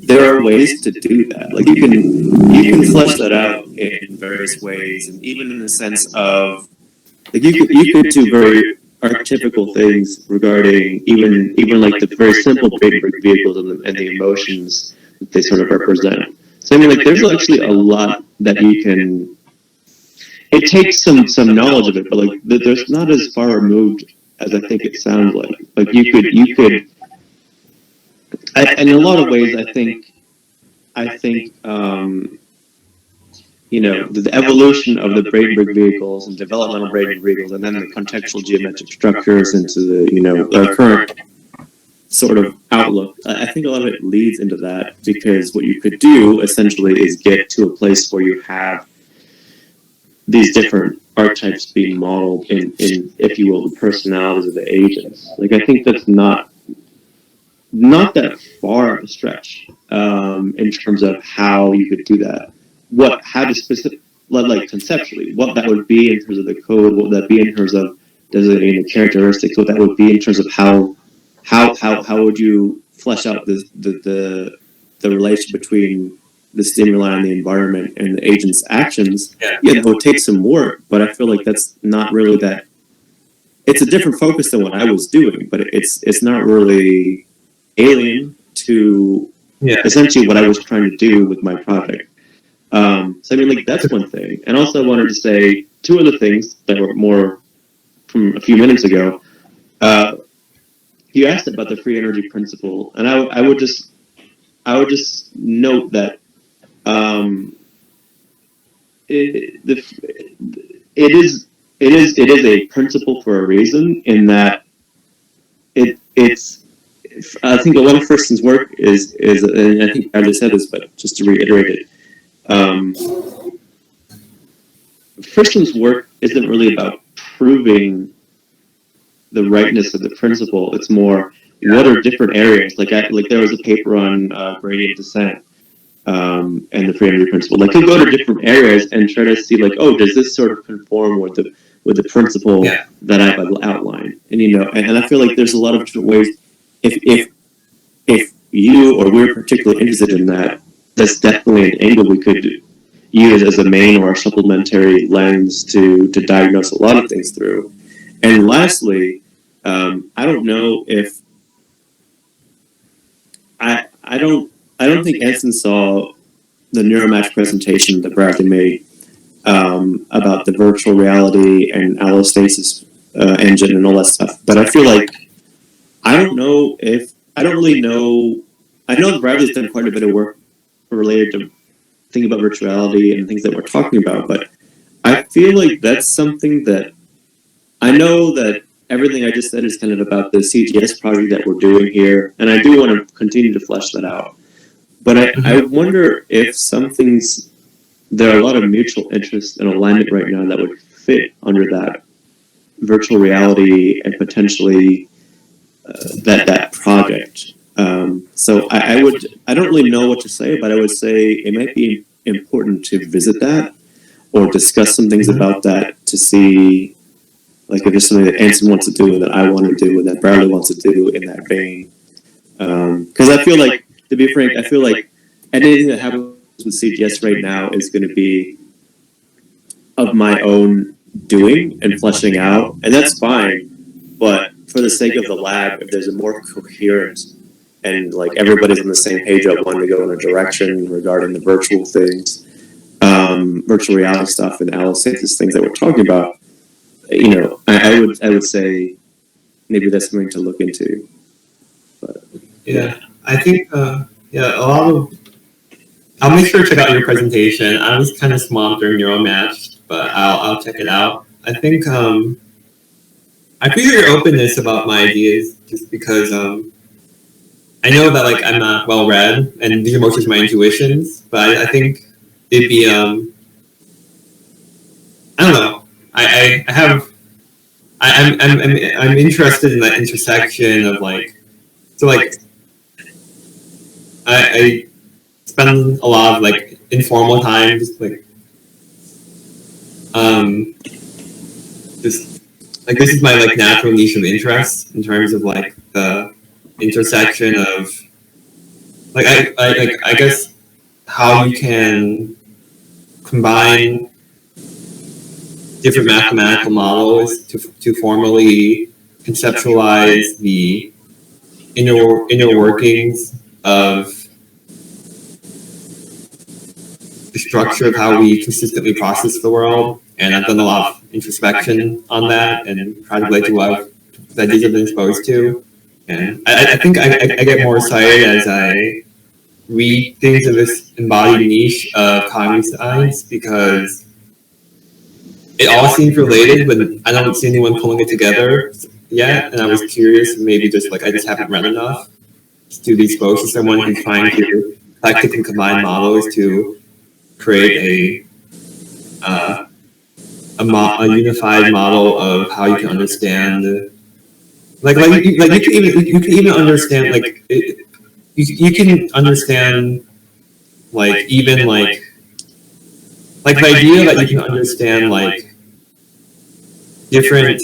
there are ways to do that. Like you can flesh that out in various ways, and even in the sense of, like you could do very archetypical things regarding even like the very simple big vehicles and the emotions that they sort of represent. So I mean, like there's actually a lot that you can. It takes some knowledge of it, but like there's not as far removed as I think it sounds like. Like you could. In a lot of ways, I think you know, the evolution of the Bradenburg vehicles and developmental Bradenburg vehicles, and then the contextual geometric structures into the, you know, our current sort of outlook. I think a lot of it leads into that, because what you could do essentially is get to a place where you have these different archetypes being modeled in if you will, the personalities of the agents. Like I think that's not that far of a stretch in terms of how you could do that. How to specific, like conceptually, what that would be in terms of the code, what would that be in terms of designating the characteristics, what that would be in terms of how would you flesh out the relation between the stimuli and the environment and the agent's actions. Yeah, it would take some work, but I feel like that's not really that. It's a different focus than what I was doing, but it's not really alien to essentially what I was trying to do with my project. So I mean, like that's one thing, and also I wanted to say two other things that were more from a few minutes ago. You asked about the free energy principle, and I would just note that it is a principle for a reason, in that it's. I think a lot of Thurston's work is, and I think I just said this, but just to reiterate it. Thurston's work isn't really about proving the rightness of the principle. It's more, what are different areas? Like there was a paper on gradient descent and the free energy principle. Like he'll go to different areas and try to see, like, oh, does this sort of conform with the principle that I've outlined? And you know, and I feel like there's a lot of different ways. If you or we're particularly interested in that, that's definitely an angle we could use as a main or a supplementary lens to diagnose a lot of things through. And lastly, I don't know if I don't think Anson saw the NeuroMatch presentation that Bradley made about the virtual reality and allostasis engine and all that stuff. But I feel like I don't really know. I know that Bradley's done quite a bit of work related to thinking about virtuality and things that we're talking about, but I feel like that's something that I know that everything I just said is kind of about the CGS project that we're doing here, and I do want to continue to flesh that out. But I wonder if there are a lot of mutual interest and alignment right now that would fit under that virtual reality and potentially that project. So I don't really know what to say, but I would say it might be important to visit that or discuss some things about that to see, like, if there's something that Anson wants to do and that I want to do and that Bradley wants to do in that vein. Because I feel like, to be frank, I feel like anything that happens with CGS right now is going to be of my own doing and fleshing out, and that's fine. But for the sake of the lab, if there's a more coherent and like everybody's on the same page of wanting to go in a direction regarding the virtual things, virtual reality stuff and Allostasis things that we're talking about, you know, I would say maybe that's something to look into. But yeah, I think a lot of. I'll make sure to check out your presentation. I was kind of swamped during NeuroMatch, but I'll check it out. I think I appreciate your openness about my ideas, just because I know that like I'm not well read, and these are mostly my intuitions. But I think it'd be I don't know. I'm interested in that intersection of like, so like I spend a lot of like informal time just like just like this is my like natural niche of interest in terms of like the intersection of like I guess how you can combine different mathematical models to formally conceptualize the inner workings of the structure of how we consistently process the world. And I've done a lot of introspection on that and tried to relate to what the ideas I've been exposed to. And I think I get more excited as I read things of this embodied niche of cognitive science because it all seems related, but I don't see anyone pulling it together yet. And I was curious, maybe just like I just haven't read enough to be exposed to someone who's trying to eclectic and combine models to create a unified model of how you can understand, you can even understand like you can understand like even like the idea that you can understand like different.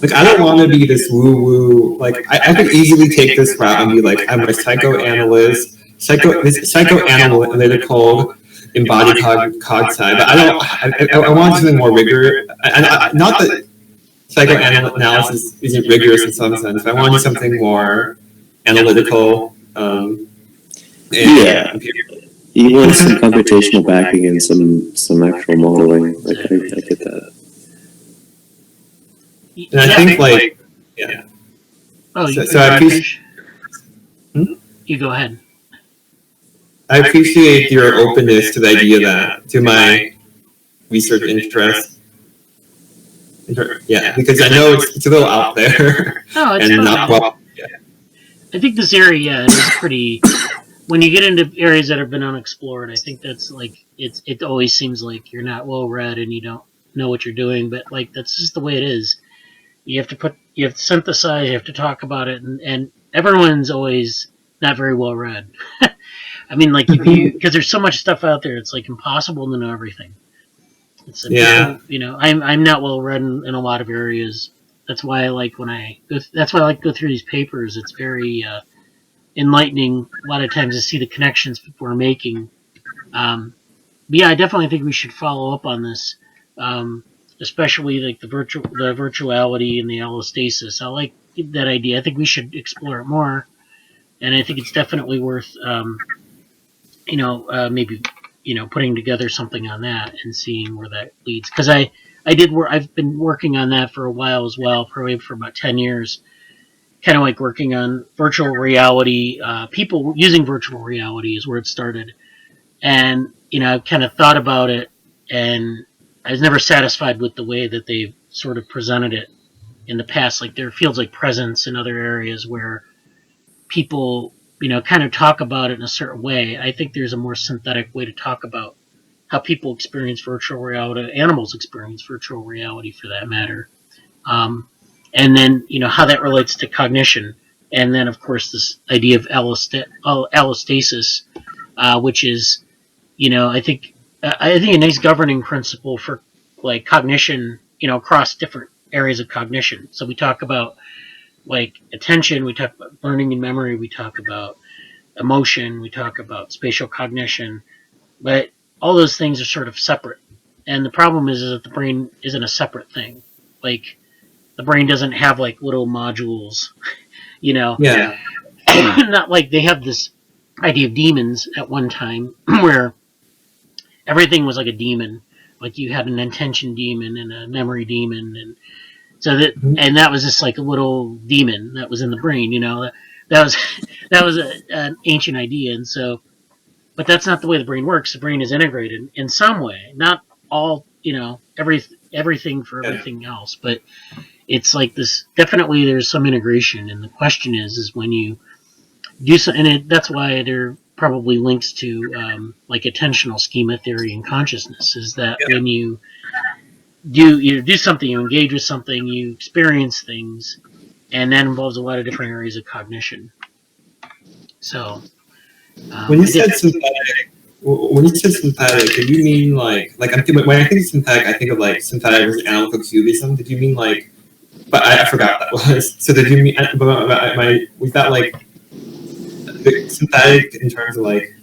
Like I don't want to be this woo-woo. Like I could easily take this route and be like, I'm a psychoanalyst, psychoanalytical embodied cog side. But I want something more rigorous. Not that psychoanalysis isn't rigorous in some sense. But I wanted something more analytical. Yeah. You want some computational backing and some actual modeling. Like I get that. And I think like yeah. Oh, So I appreciate. You go ahead. I appreciate your openness to the idea that to my research interest. Yeah, because I know it's a little out there. Oh, it's and not well. Yeah. I think this area is pretty. When you get into areas that have been unexplored, I think that's like it always seems like you're not well read and you don't know what you're doing, but like that's just the way it is. You have to synthesize, you have to talk about it, and everyone's always not very well read. I mean, like because there's so much stuff out there, it's like impossible to know everything. It's I'm not well read in a lot of areas. That's why I like that's why I like to go through these papers. It's very enlightening a lot of times to see the connections people are making. But yeah, I definitely think we should follow up on this. Especially like the virtuality and the allostasis. I like that idea. I think we should explore it more, and I think it's definitely worth, maybe, putting together something on that and seeing where that leads. Because I've been working on that for a while as well, probably for about 10 years. Kind of like working on virtual reality. People using virtual reality is where it started, and I've kind of thought about it and I was never satisfied with the way that they've sort of presented it in the past. Like there are fields like presence in other areas where people, kind of talk about it in a certain way. I think there's a more synthetic way to talk about how people experience virtual reality, animals experience virtual reality for that matter. And then, how that relates to cognition. And then, of course, this idea of allostasis, which is, I think a nice governing principle for like cognition, across different areas of cognition. So we talk about like attention, we talk about learning and memory, we talk about emotion, we talk about spatial cognition, but all those things are sort of separate. And the problem is that the brain isn't a separate thing. Like the brain doesn't have like little modules, Yeah. Not like they have this idea of demons at one time where everything was like a demon. Like you had an intention demon and a memory demon, and so that was just like a little demon that was in the brain. That was an ancient idea, and so, but that's not the way the brain works. The brain is integrated in some way, not all. Everything for everything else, but it's like this. Definitely, there's some integration, and the question is when you do so, and that's why there probably links to like attentional schema theory and consciousness is that when you do something, you engage with something, you experience things, and that involves a lot of different areas of cognition. So when you said synthetic, when you said synthetic, did you mean like when I think of synthetic, I think of like synthetic versus analytical cubism. Did you mean like? But I forgot what that was. So did you mean? Was that like the synthetic in terms of like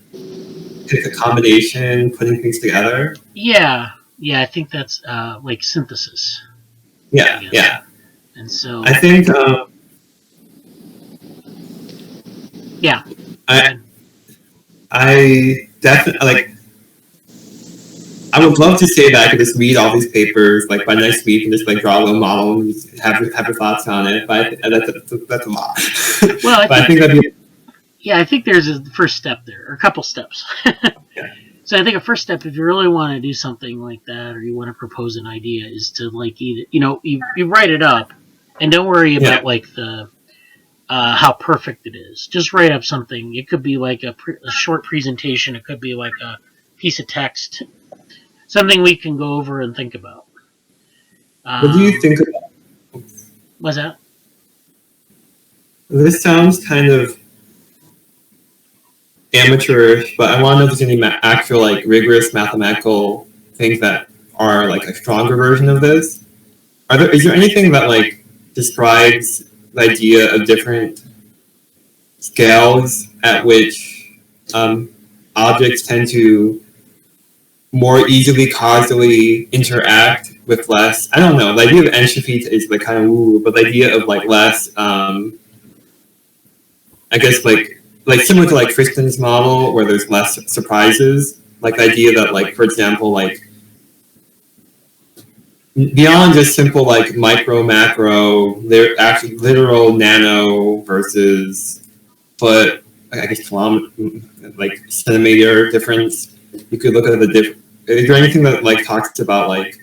a combination, putting things together? Yeah, I think that's like synthesis. Yeah. And so I think. Yeah. I definitely like. I would love to say that I could just read all these papers like by next week and just like draw a little model and just have your thoughts on it. But that's a lot. Well, I think that'd be. Yeah, I think there's a first step there, or a couple steps. Yeah. So I think a first step, if you really want to do something like that, or you want to propose an idea, is to like either you write it up, and don't worry about like the how perfect it is. Just write up something. It could be like a short presentation. It could be like a piece of text. Something we can go over and think about. What do you think about? What's that? This sounds kind of amateurish, but I want to know if there's any actual like rigorous mathematical things that are like a stronger version of this. Is there anything that like describes the idea of different scales at which objects tend to more easily causally interact with less? I don't know. The idea of entropy is like kind of woo, but the idea of like less, I guess like similar to like Christen's model where there's less surprises. Like the idea that like, for example, like beyond just simple like micro macro, they're actually literal nano versus, but I guess like centimeter difference. You could look at the different. Is there anything that like talks about like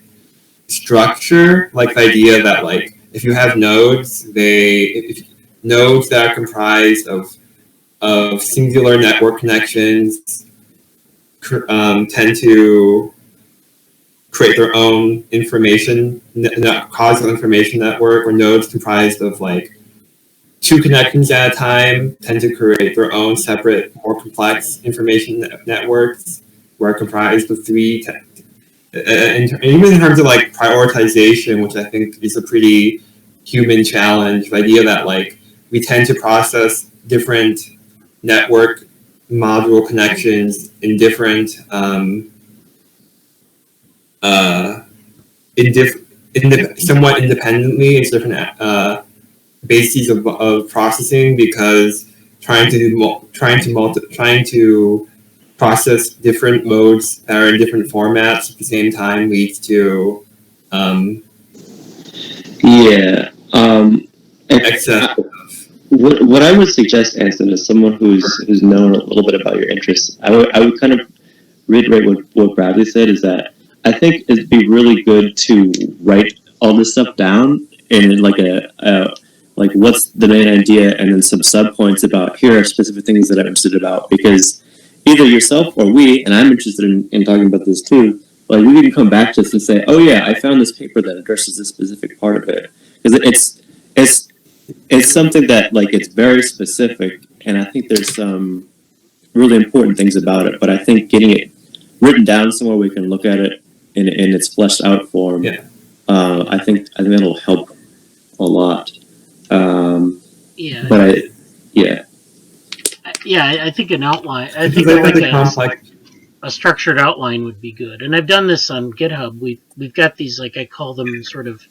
structure, like the idea that like if you have nodes, nodes that are comprised of singular network connections tend to create their own causal information network, or nodes comprised of like two connections at a time tend to create their own separate, more complex information networks, where comprised of three. And even in terms of like prioritization, which I think is a pretty human challenge, the idea that like we tend to process different network module connections in different somewhat independently. It's different bases of processing, because trying to process different modes that are in different formats at the same time leads to excess. What I would suggest, Anson, as someone who's known a little bit about your interests, I would kind of reiterate what Bradley said, is that I think it'd be really good to write all this stuff down in like like what's the main idea, and then some subpoints about here are specific things that I'm interested about, because either yourself or we, and I'm interested in talking about this too, like we can come back to this and say, oh yeah, I found this paper that addresses this specific part of it, because it's something that like it's very specific, and I think there's some really important things about it, but I think getting it written down somewhere we can look at it in its fleshed out form, I think that'll help a lot. But I think an outline. I think like a structured outline would be good. And I've done this on GitHub. We've got these, like I call them, sort of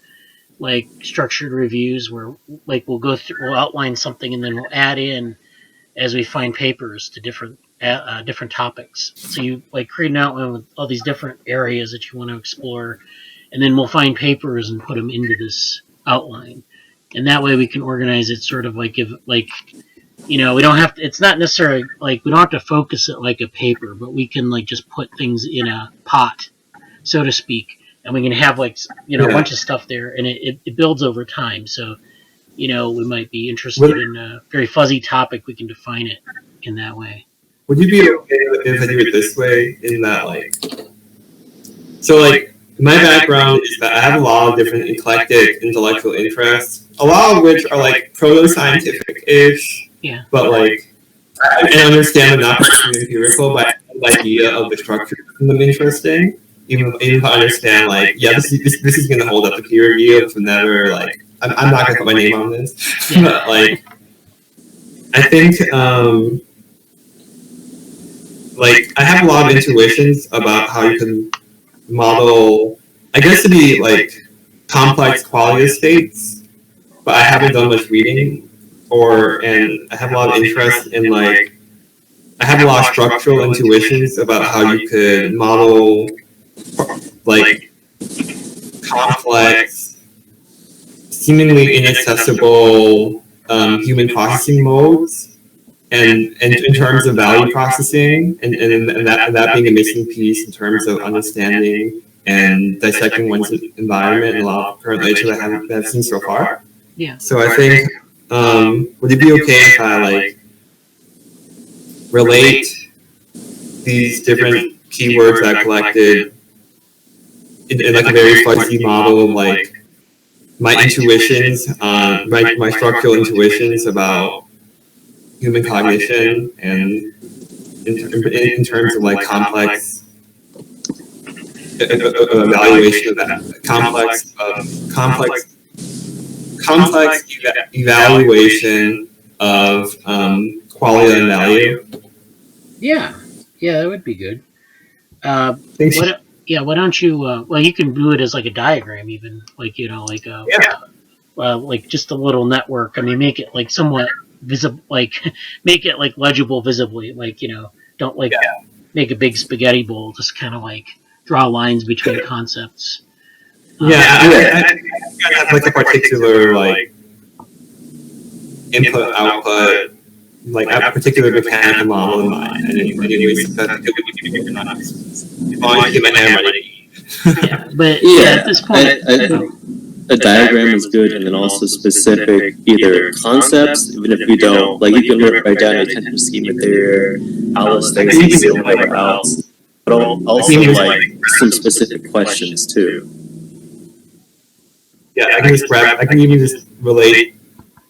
like structured reviews, where like we'll outline something and then we'll add in as we find papers to different topics. So you like create an outline with all these different areas that you want to explore, and then we'll find papers and put them into this outline. And that way we can organize it sort of like, we don't have to, it's not necessarily like, we don't have to focus it like a paper, but we can like just put things in a pot, so to speak, and we can have like, a bunch of stuff there, and it builds over time. So, we might be interested in a very fuzzy topic, we can define it in that way. Would you be okay if I do it this way, in that like, so like, my background is that I have a lot of different eclectic intellectual interests, a lot of which are like proto-scientific-ish, but like, I understand them not being empirical, but the idea of the structure of them interesting. Even if I understand, like, yeah, this is going to hold up the peer review whenever, like, I'm not going to put my name on this, but, like, I think, like, I have a lot of intuitions about how you can model, I guess, to be, like, complex quality of states, but I haven't done much reading, and I have a lot of interest in, like, I have a lot of structural intuitions about how you could model, like, complex, seemingly inaccessible human processing modes, and in terms of value processing, and that being a missing piece in terms of understanding and dissecting one's environment and a lot of current literature that I haven't seen so far. Yeah. So I think, would it be okay if I, like, relate these different keywords that I collected in like a very fuzzy model of, like, my intuitions, my structural intuitions about human cognition, and in terms of, like, complex evaluation of that, complex evaluation of quality and value. Yeah, that would be good. Why don't you? Well, you can do it as like a diagram, even, like, like a like just a little network. I mean, make it like somewhat visible, like make it like legible visibly, like, don't like make a big spaghetti bowl. Just kind of like draw lines between concepts. I have like a particular, like, input output, like a particular mechanical model in mind. Anyways, that could be not. If I get my hand ready. But at this point, I think a diagram is good, and then also specific either concepts, even if we don't, like, you can write down attention schema theory, allostasis, or whatever else, but also, like, some specific questions too. Yeah, I can even just relate,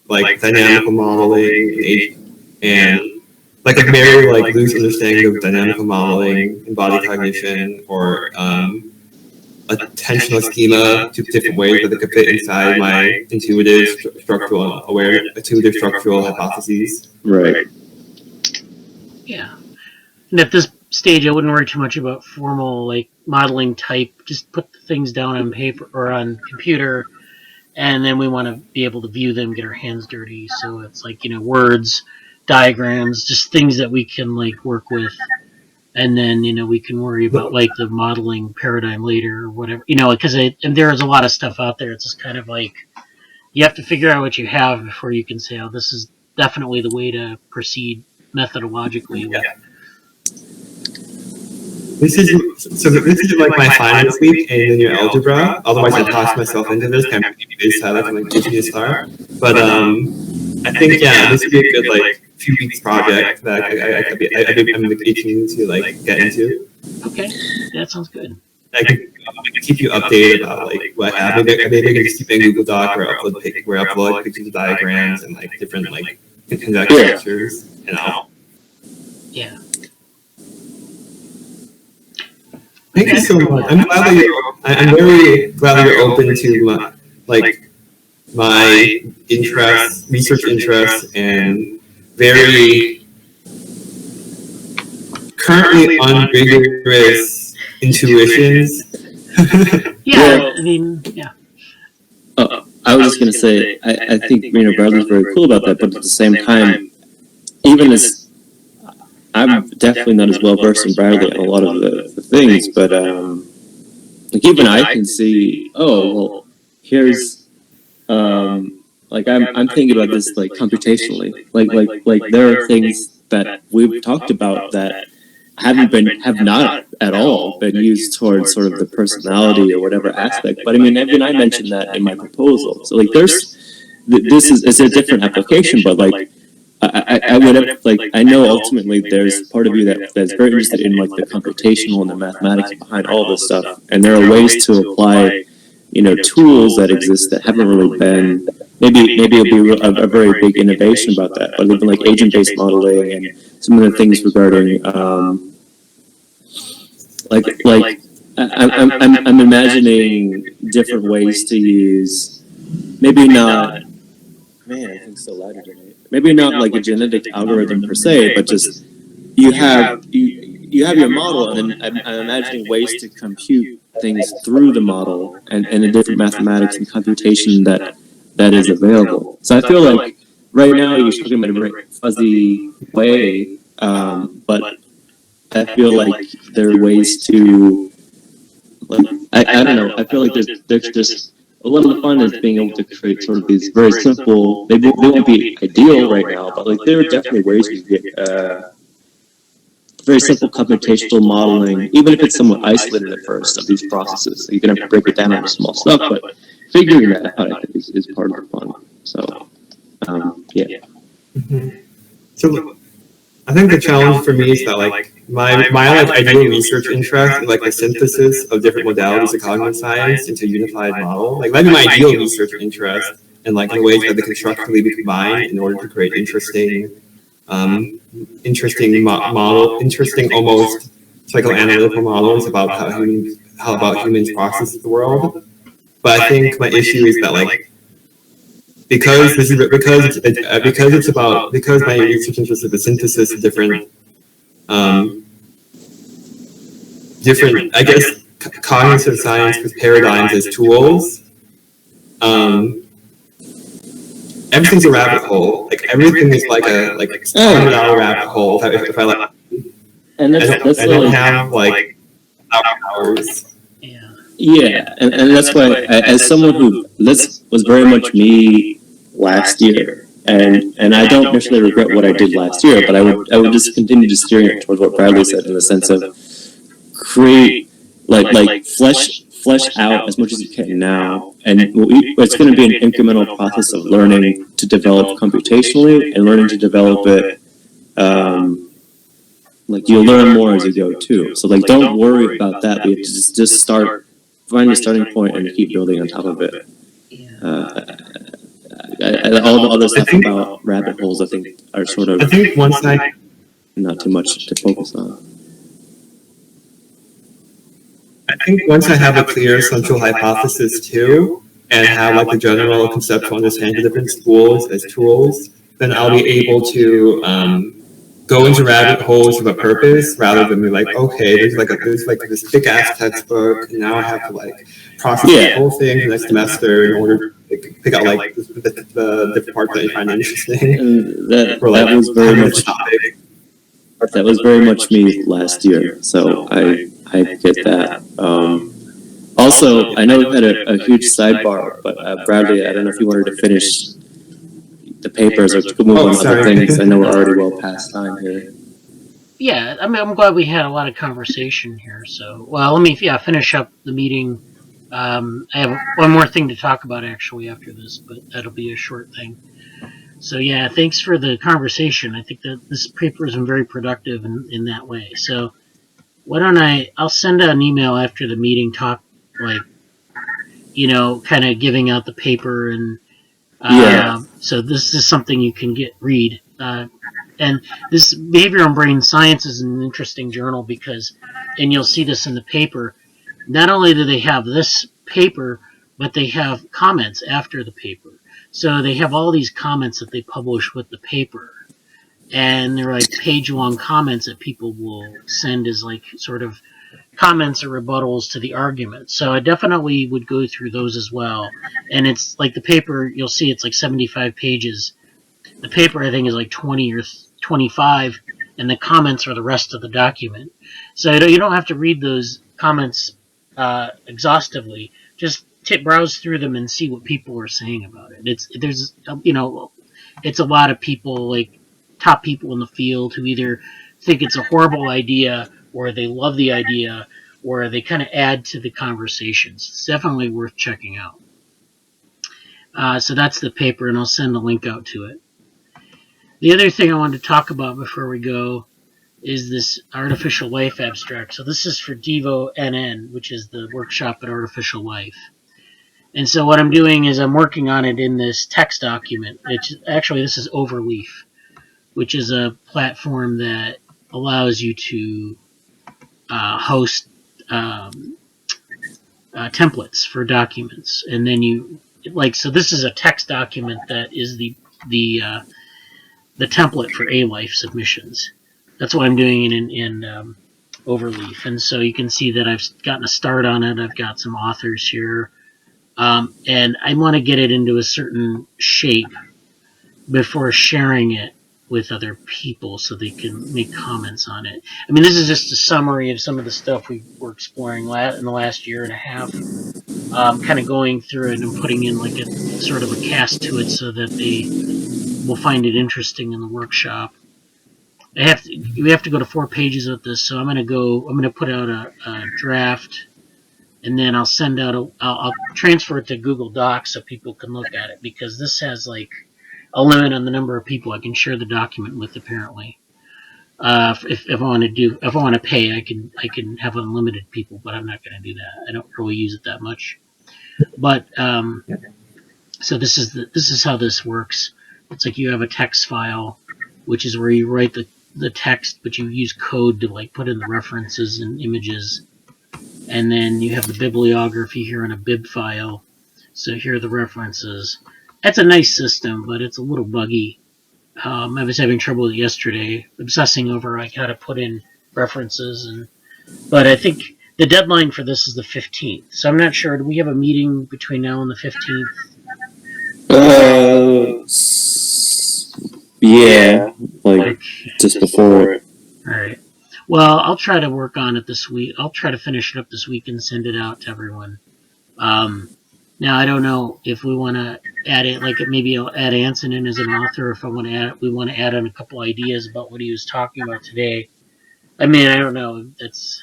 like, dynamical modeling and like a very, like, loose understanding of dynamical modeling and body cognition, or attentional schema to different ways that it could fit inside my intuitive structural awareness, intuitive structural hypotheses. Right. Yeah. And at this stage, I wouldn't worry too much about formal, like, modeling type. Just put the things down on paper or on computer, and then we want to be able to view them, get our hands dirty. So it's like, words, diagrams, just things that we can, like, work with. And then, we can worry about, like, the modeling paradigm later or whatever, because and there's a lot of stuff out there. It's just kind of like, you have to figure out what you have before you can say, oh, this is definitely the way to proceed methodologically. Yeah. This is like my finance week in linear algebra. Otherwise, I toss myself into this kind of base highlight and, like, teach me a star. But I think, this would be a good, like, few weeks project that I'm like, itching to, like, get into. Okay, that sounds good. I can keep you updated about, like, what happened. Maybe I can just keep in Google Doc where I upload pictures of diagrams and, like, different, like, conjectures, Yeah. Thank you so much. I'm very glad that you're open to my interests, research interests, and very currently unrigorous intuitions. I mean, yeah. I was just going to say, I think Bradley's very cool about that, but at the same time, even as I'm definitely not as well versed in Bradley on a lot of the things, but like, even I can see, here's like, I'm thinking about this, like, computationally, like there are things that we've talked about that have not at all been used towards sort of the personality or whatever aspect. But I mean, even I mentioned that in my proposal. So, like, this is a different application, but, like, I would have, like, I know ultimately there's part of you that's very interested in, like, the computational and the mathematics behind all this stuff, and there are ways to apply, tools that exist that haven't really been. Maybe it'll be a very big innovation about that, but even, like, agent-based modeling and some of the things regarding I'm imagining different ways to use, maybe not, man, I think so louder tonight. Maybe not like a genetic algorithm per se, but just you have your model, and then I'm imagining ways to compute things through the model and the different mathematics and computation that is available. So I feel like right now you're talking about a very fuzzy way, but I feel like there are ways to, like, I don't know. I feel like there's just a lot of the fun is being able to create sort of these very simple. They won't be ideal right now, but like there are definitely ways we get very simple computational modeling, even if it's somewhat isolated at first of these processes. So you're gonna have to break it down into small stuff, but figuring that out, I think, is part of the fun. So yeah. Mm-hmm. So I think the challenge for me is that like my like ideal research interest is like the synthesis of different modalities of cognitive science into a unified model. Like that'd be my ideal research interest, and like the ways that they constructively be combined in order to create interesting almost psychoanalytical models about how humans process the world. But I think my issue is that like because my research interest is the synthesis of different I guess cognitive science paradigms as tools. Everything's a rabbit hole. Like everything is like a $100 rabbit hole. If I like, And that's I don't have like hours. Yeah, and that's why, as someone who, this was very much me last year, and I don't necessarily regret what I did last year, but I would just continue to steer it towards what Bradley said, in the sense of create, like flesh out as much as you can now, and it's going to be an incremental process of learning to develop computationally and learning to develop it. Like you'll learn more as you go too. So like don't worry about that. But you have to just start, find your starting point and keep building on top of it. All the other stuff about rabbit holes, I think, are sort of, I think once I not too much to focus on. I think once I have a clear central hypothesis too, and have like a general conceptual understanding of different schools as tools, then I'll be able to go into rabbit holes of a purpose rather than be like, okay, there's like this thick ass textbook, and now I have to like process the whole thing the next semester in order to pick out like the different parts that you find interesting. And that was very much that was very much me last year. So I get that. Also, I know we've had a huge sidebar, but Bradley, I don't know if you wanted to finish the papers or to move on other things. I know we're already well past time here. Yeah, I mean, I'm glad we had a lot of conversation here. So, well, let me finish up the meeting. I have one more thing to talk about actually after this, but that'll be a short thing. So yeah, thanks for the conversation. I think that this paper has been very productive in that way. So why don't I'll send an email after the meeting, talk like, kind of giving out the paper, and so this is something you can read. And this Behavior and Brain Science is an interesting journal because, and you'll see this in the paper, not only do they have this paper, but they have comments after the paper. So they have all these comments that they publish with the paper. And they're like page-long comments that people will send as like sort of comments or rebuttals to the argument. So I definitely would go through those as well. And it's like the paper, you'll see it's like 75 pages. The paper, I think, is like 20 or 25, and the comments are the rest of the document. So you don't have to read those comments exhaustively. Just browse through them and see what people are saying about it. It's a lot of people, like top people in the field, who either think it's a horrible idea, or they love the idea, or they kind of add to the conversations. It's definitely worth checking out. So that's the paper, and I'll send a link out to it. The other thing I wanted to talk about before we go is this artificial life abstract. So this is for DevoNN, which is the workshop at Artificial Life. And so what I'm doing is I'm working on it in this text document. Actually, this is Overleaf, which is a platform that allows you to host templates for documents, and then you so this is a text document that is the template for A-Life submissions. That's what I'm doing in Overleaf, and so you can see that I've gotten a start on it. I've got some authors here, and I want to get it into a certain shape before sharing it with other people so they can make comments on it. I mean, this is just a summary of some of the stuff we were exploring in the last year and a half, kind of going through it and putting in like a sort of a cast to it so that they will find it interesting in the workshop. We have to go to 4 pages with this, so I'm going to put out a draft, and then I'll transfer it to Google Docs so people can look at it, because this has like a limit on the number of people I can share the document with. Apparently, if I want to pay, I can have unlimited people, but I'm not going to do that. I don't really use it that much. But so this is how this works. It's like you have a text file, which is where you write the text, but you use code to like put in the references and images, and then you have the bibliography here in a bib file. So here are the references. That's a nice system, but it's a little buggy. I was having trouble with it yesterday, obsessing over like how to put in references, but I think the deadline for this is the 15th. So I'm not sure. Do we have a meeting between now and the 15th? Yeah, like just before it. All right. Well, I'll try to work on it this week. I'll try to finish it up this week and send it out to everyone. Now, I don't know if we want to add it, like maybe I'll add Anson in as an author, if we want to add on a couple ideas about what he was talking about today. I mean, I don't know. It's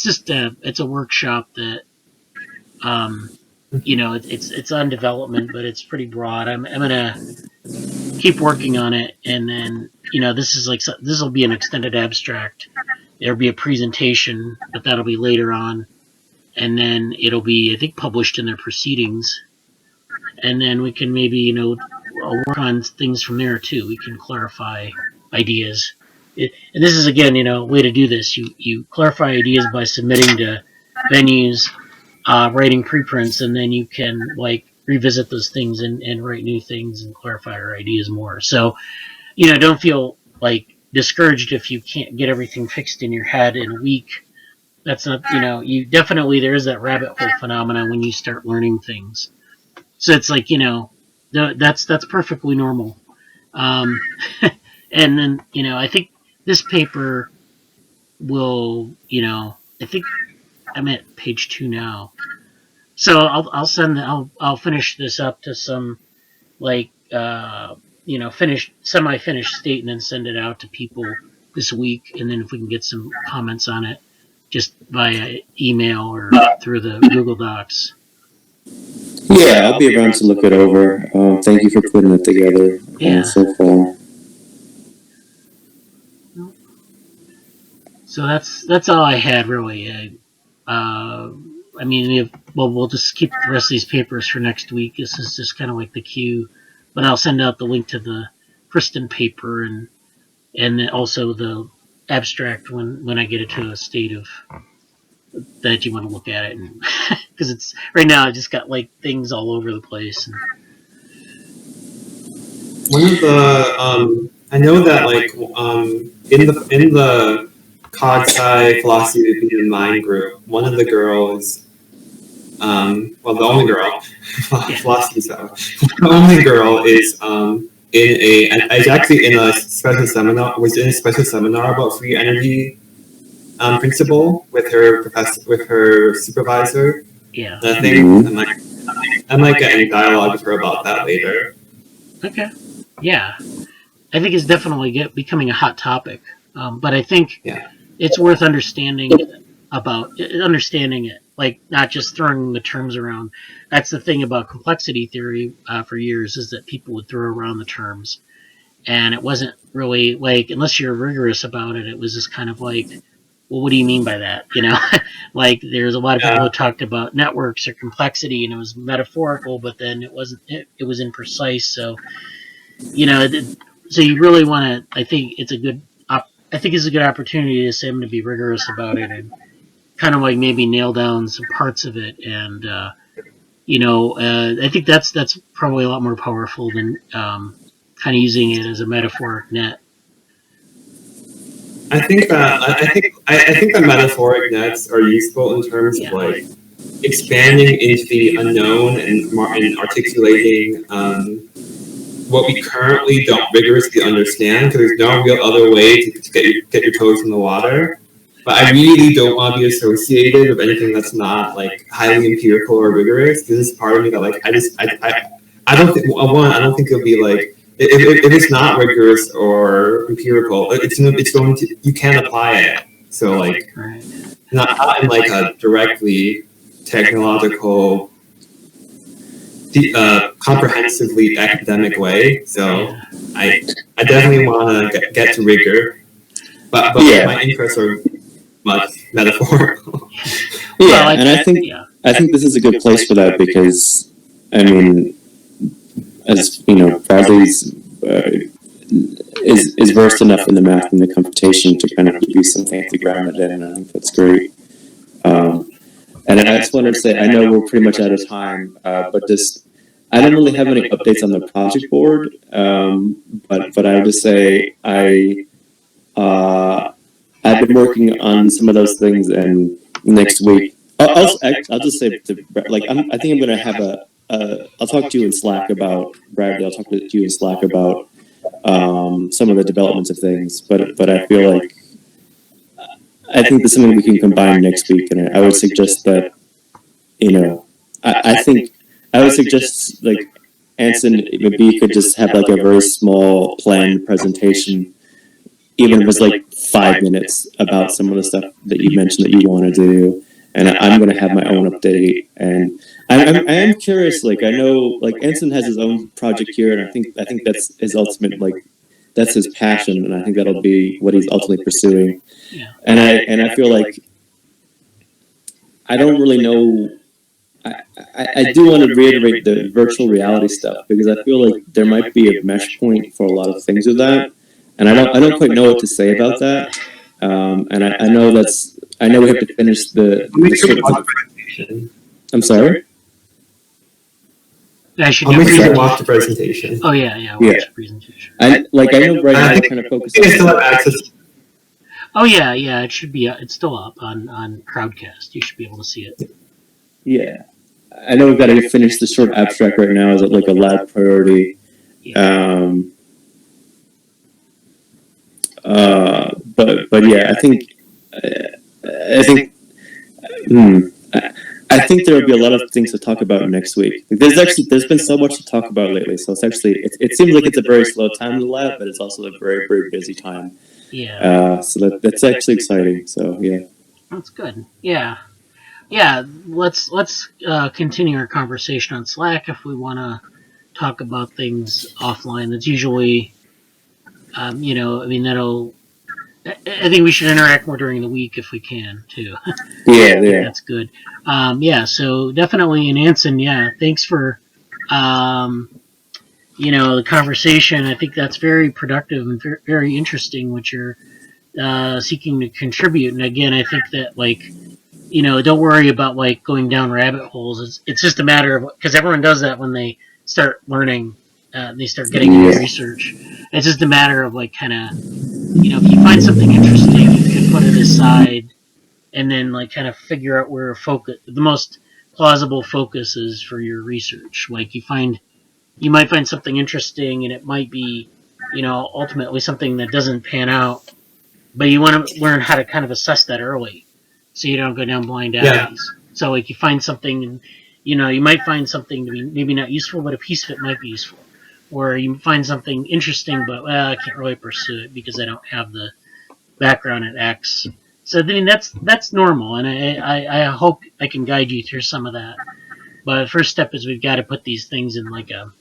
just it's a workshop that, it's on development, but it's pretty broad. I'm gonna keep working on it, and then this will be an extended abstract. There'll be a presentation, but that'll be later on, and then it'll be, I think, published in their proceedings, and then we can maybe work on things from there too. We can clarify ideas, and this is again a way to do this. You clarify ideas by submitting to venues, writing preprints, and then you can revisit those things and write new things and clarify your ideas more. So don't feel discouraged if you can't get everything fixed in your head in a week. That's not, you definitely, there is that rabbit hole phenomenon when you start learning things. So it's that's perfectly normal. And then, I think this paper will, I think I'm at page 2 now. So I'll finish this up to some semi-finished state and then send it out to people this week. And then if we can get some comments on it, just via email or through the Google Docs. Yeah, I'll be around to look it over. Thank you for putting it together so far. So that's all I had really. I mean, we'll just keep the rest of these papers for next week. This is just kind of like the queue, but I'll send out the link to the Kristen paper and also the abstract when I get it to a state of that you want to look at it, and because it's right now I just got things all over the place. And one of the I know that in the CogSci philosophy of the human mind group, one of the girls, the only girl, philosophy stuff, the only girl is is actually in a special seminar. Was in a special seminar about free energy principle with her professor, with her supervisor. Yeah. And I think I might get any dialogue with her about that later. Okay. Yeah, I think it's definitely becoming a hot topic. But I think it's worth understanding it, not just throwing the terms around. That's the thing about complexity theory for years, is that people would throw around the terms, and it wasn't really unless you're rigorous about it, it was just kind of well, what do you mean by that? There's a lot of people who talked about networks or complexity, and it was metaphorical, but then it wasn't. It was imprecise. So, so you really want to. I think it's a good opportunity to say I'm going to be rigorous about it and kind of like maybe nail down some parts of it, and I think that's probably a lot more powerful than kind of using it as a metaphoric net. I think the metaphoric nets are useful in terms of like expanding into the unknown and articulating what we currently don't rigorously understand, because there's no real other way to get your toes in the water. But I really don't want to be associated with anything that's not like highly empirical or rigorous. This is part of me that like I don't think I don't think it'll be like if it's not rigorous or empirical, it's going to, you can't apply it. So like not in like a directly technological, comprehensively academic way. So I definitely want to get to rigor, but my interests are much metaphorical. Yeah, and I think this is a good place for that, because I mean, as you know, Bradley's is versed enough in the math and the computation to kind of give you something to ground it in, and I think that's great. And I just wanted to say, I know we're pretty much out of time, but just I don't really have any updates on the project board, but I would just say I've been working on some of those things, and next week I'll just say I think I'm going to have I'll talk to you in Slack about Bradley. I'll talk to you in Slack about some of the developments of things, but I feel like I think there's something we can combine next week, and I would suggest that I think I would suggest like Anson, maybe you could just have like a very small planned presentation, even if it was like 5 minutes, about some of the stuff that you mentioned that you want to do. And I'm going to have my own update. And I am curious, like, I know, like, Anson has his own project here, and I think that's his ultimate, like, that's his passion, and I think that'll be what he's ultimately pursuing. Yeah. And I feel like I don't really know. I do want to reiterate the virtual reality stuff, because I feel like there might be a mesh point for a lot of things with that, and I don't quite know what to say about that. And I know we have to finish the presentation. I'm sorry? I should I'll make sure to watch watch the presentation. Oh yeah, watch the presentation. I know right now we're kind of focused on. Still have access. Oh yeah, it should be. It's still up on Crowdcast. You should be able to see it. Yeah, I know we've got to finish the short abstract right now as like a lab priority. Yeah. But yeah, I think there will be a lot of things to talk about next week. There's been so much to talk about lately, so it seems like it's a very slow time in the lab, but it's also a very, very busy time. Yeah. So that's actually exciting. So yeah. That's good. Yeah. Let's continue our conversation on Slack if we want to talk about things offline. That's usually, that'll. I think we should interact more during the week if we can too. Yeah. That's good. So definitely in Anson, thanks for, the conversation. I think that's very productive and very interesting what you're seeking to contribute. And again, I think that don't worry about like going down rabbit holes. It's just a matter of, because everyone does that when they start learning, they start getting into research. It's just a matter of like kind of, if you find something interesting, you can put it aside and then like kind of figure out where the most plausible focus is for your research. Like you might find something interesting, and it might be, ultimately something that doesn't pan out, but you want to learn how to kind of assess that early, so you don't go down blind alleys. So like you find something, you might find something to be maybe not useful, but a piece of it might be useful. Or you find something interesting, but I can't really pursue it because I don't have the background at X. So I mean that's normal, and I hope I can guide you through some of that. But the first step is we've got to put these things in like a,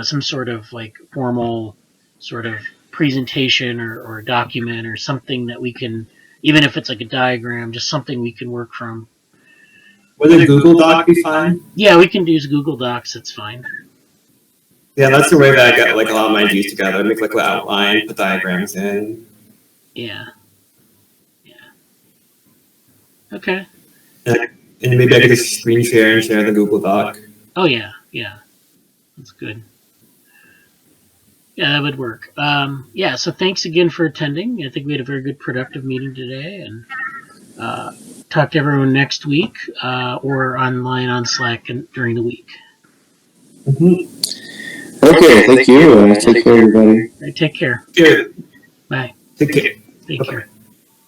some sort of like formal sort of presentation or document or something that we can, even if it's like a diagram, just something we can work from. Would a Google Doc be fine? Yeah, we can use Google Docs. That's fine. Yeah, that's the way that I get like a lot of my ideas together. Make like an outline, put diagrams in. Yeah. Okay. And maybe I could just screen share and share the Google Doc. Oh yeah, that's good. Yeah, that would work. Yeah, so thanks again for attending. I think we had a very good, productive meeting today, and talk to everyone next week or online on Slack during the week. Okay, thank you. Take care, everybody. All right, take care. Good. Bye. Take care. Take care.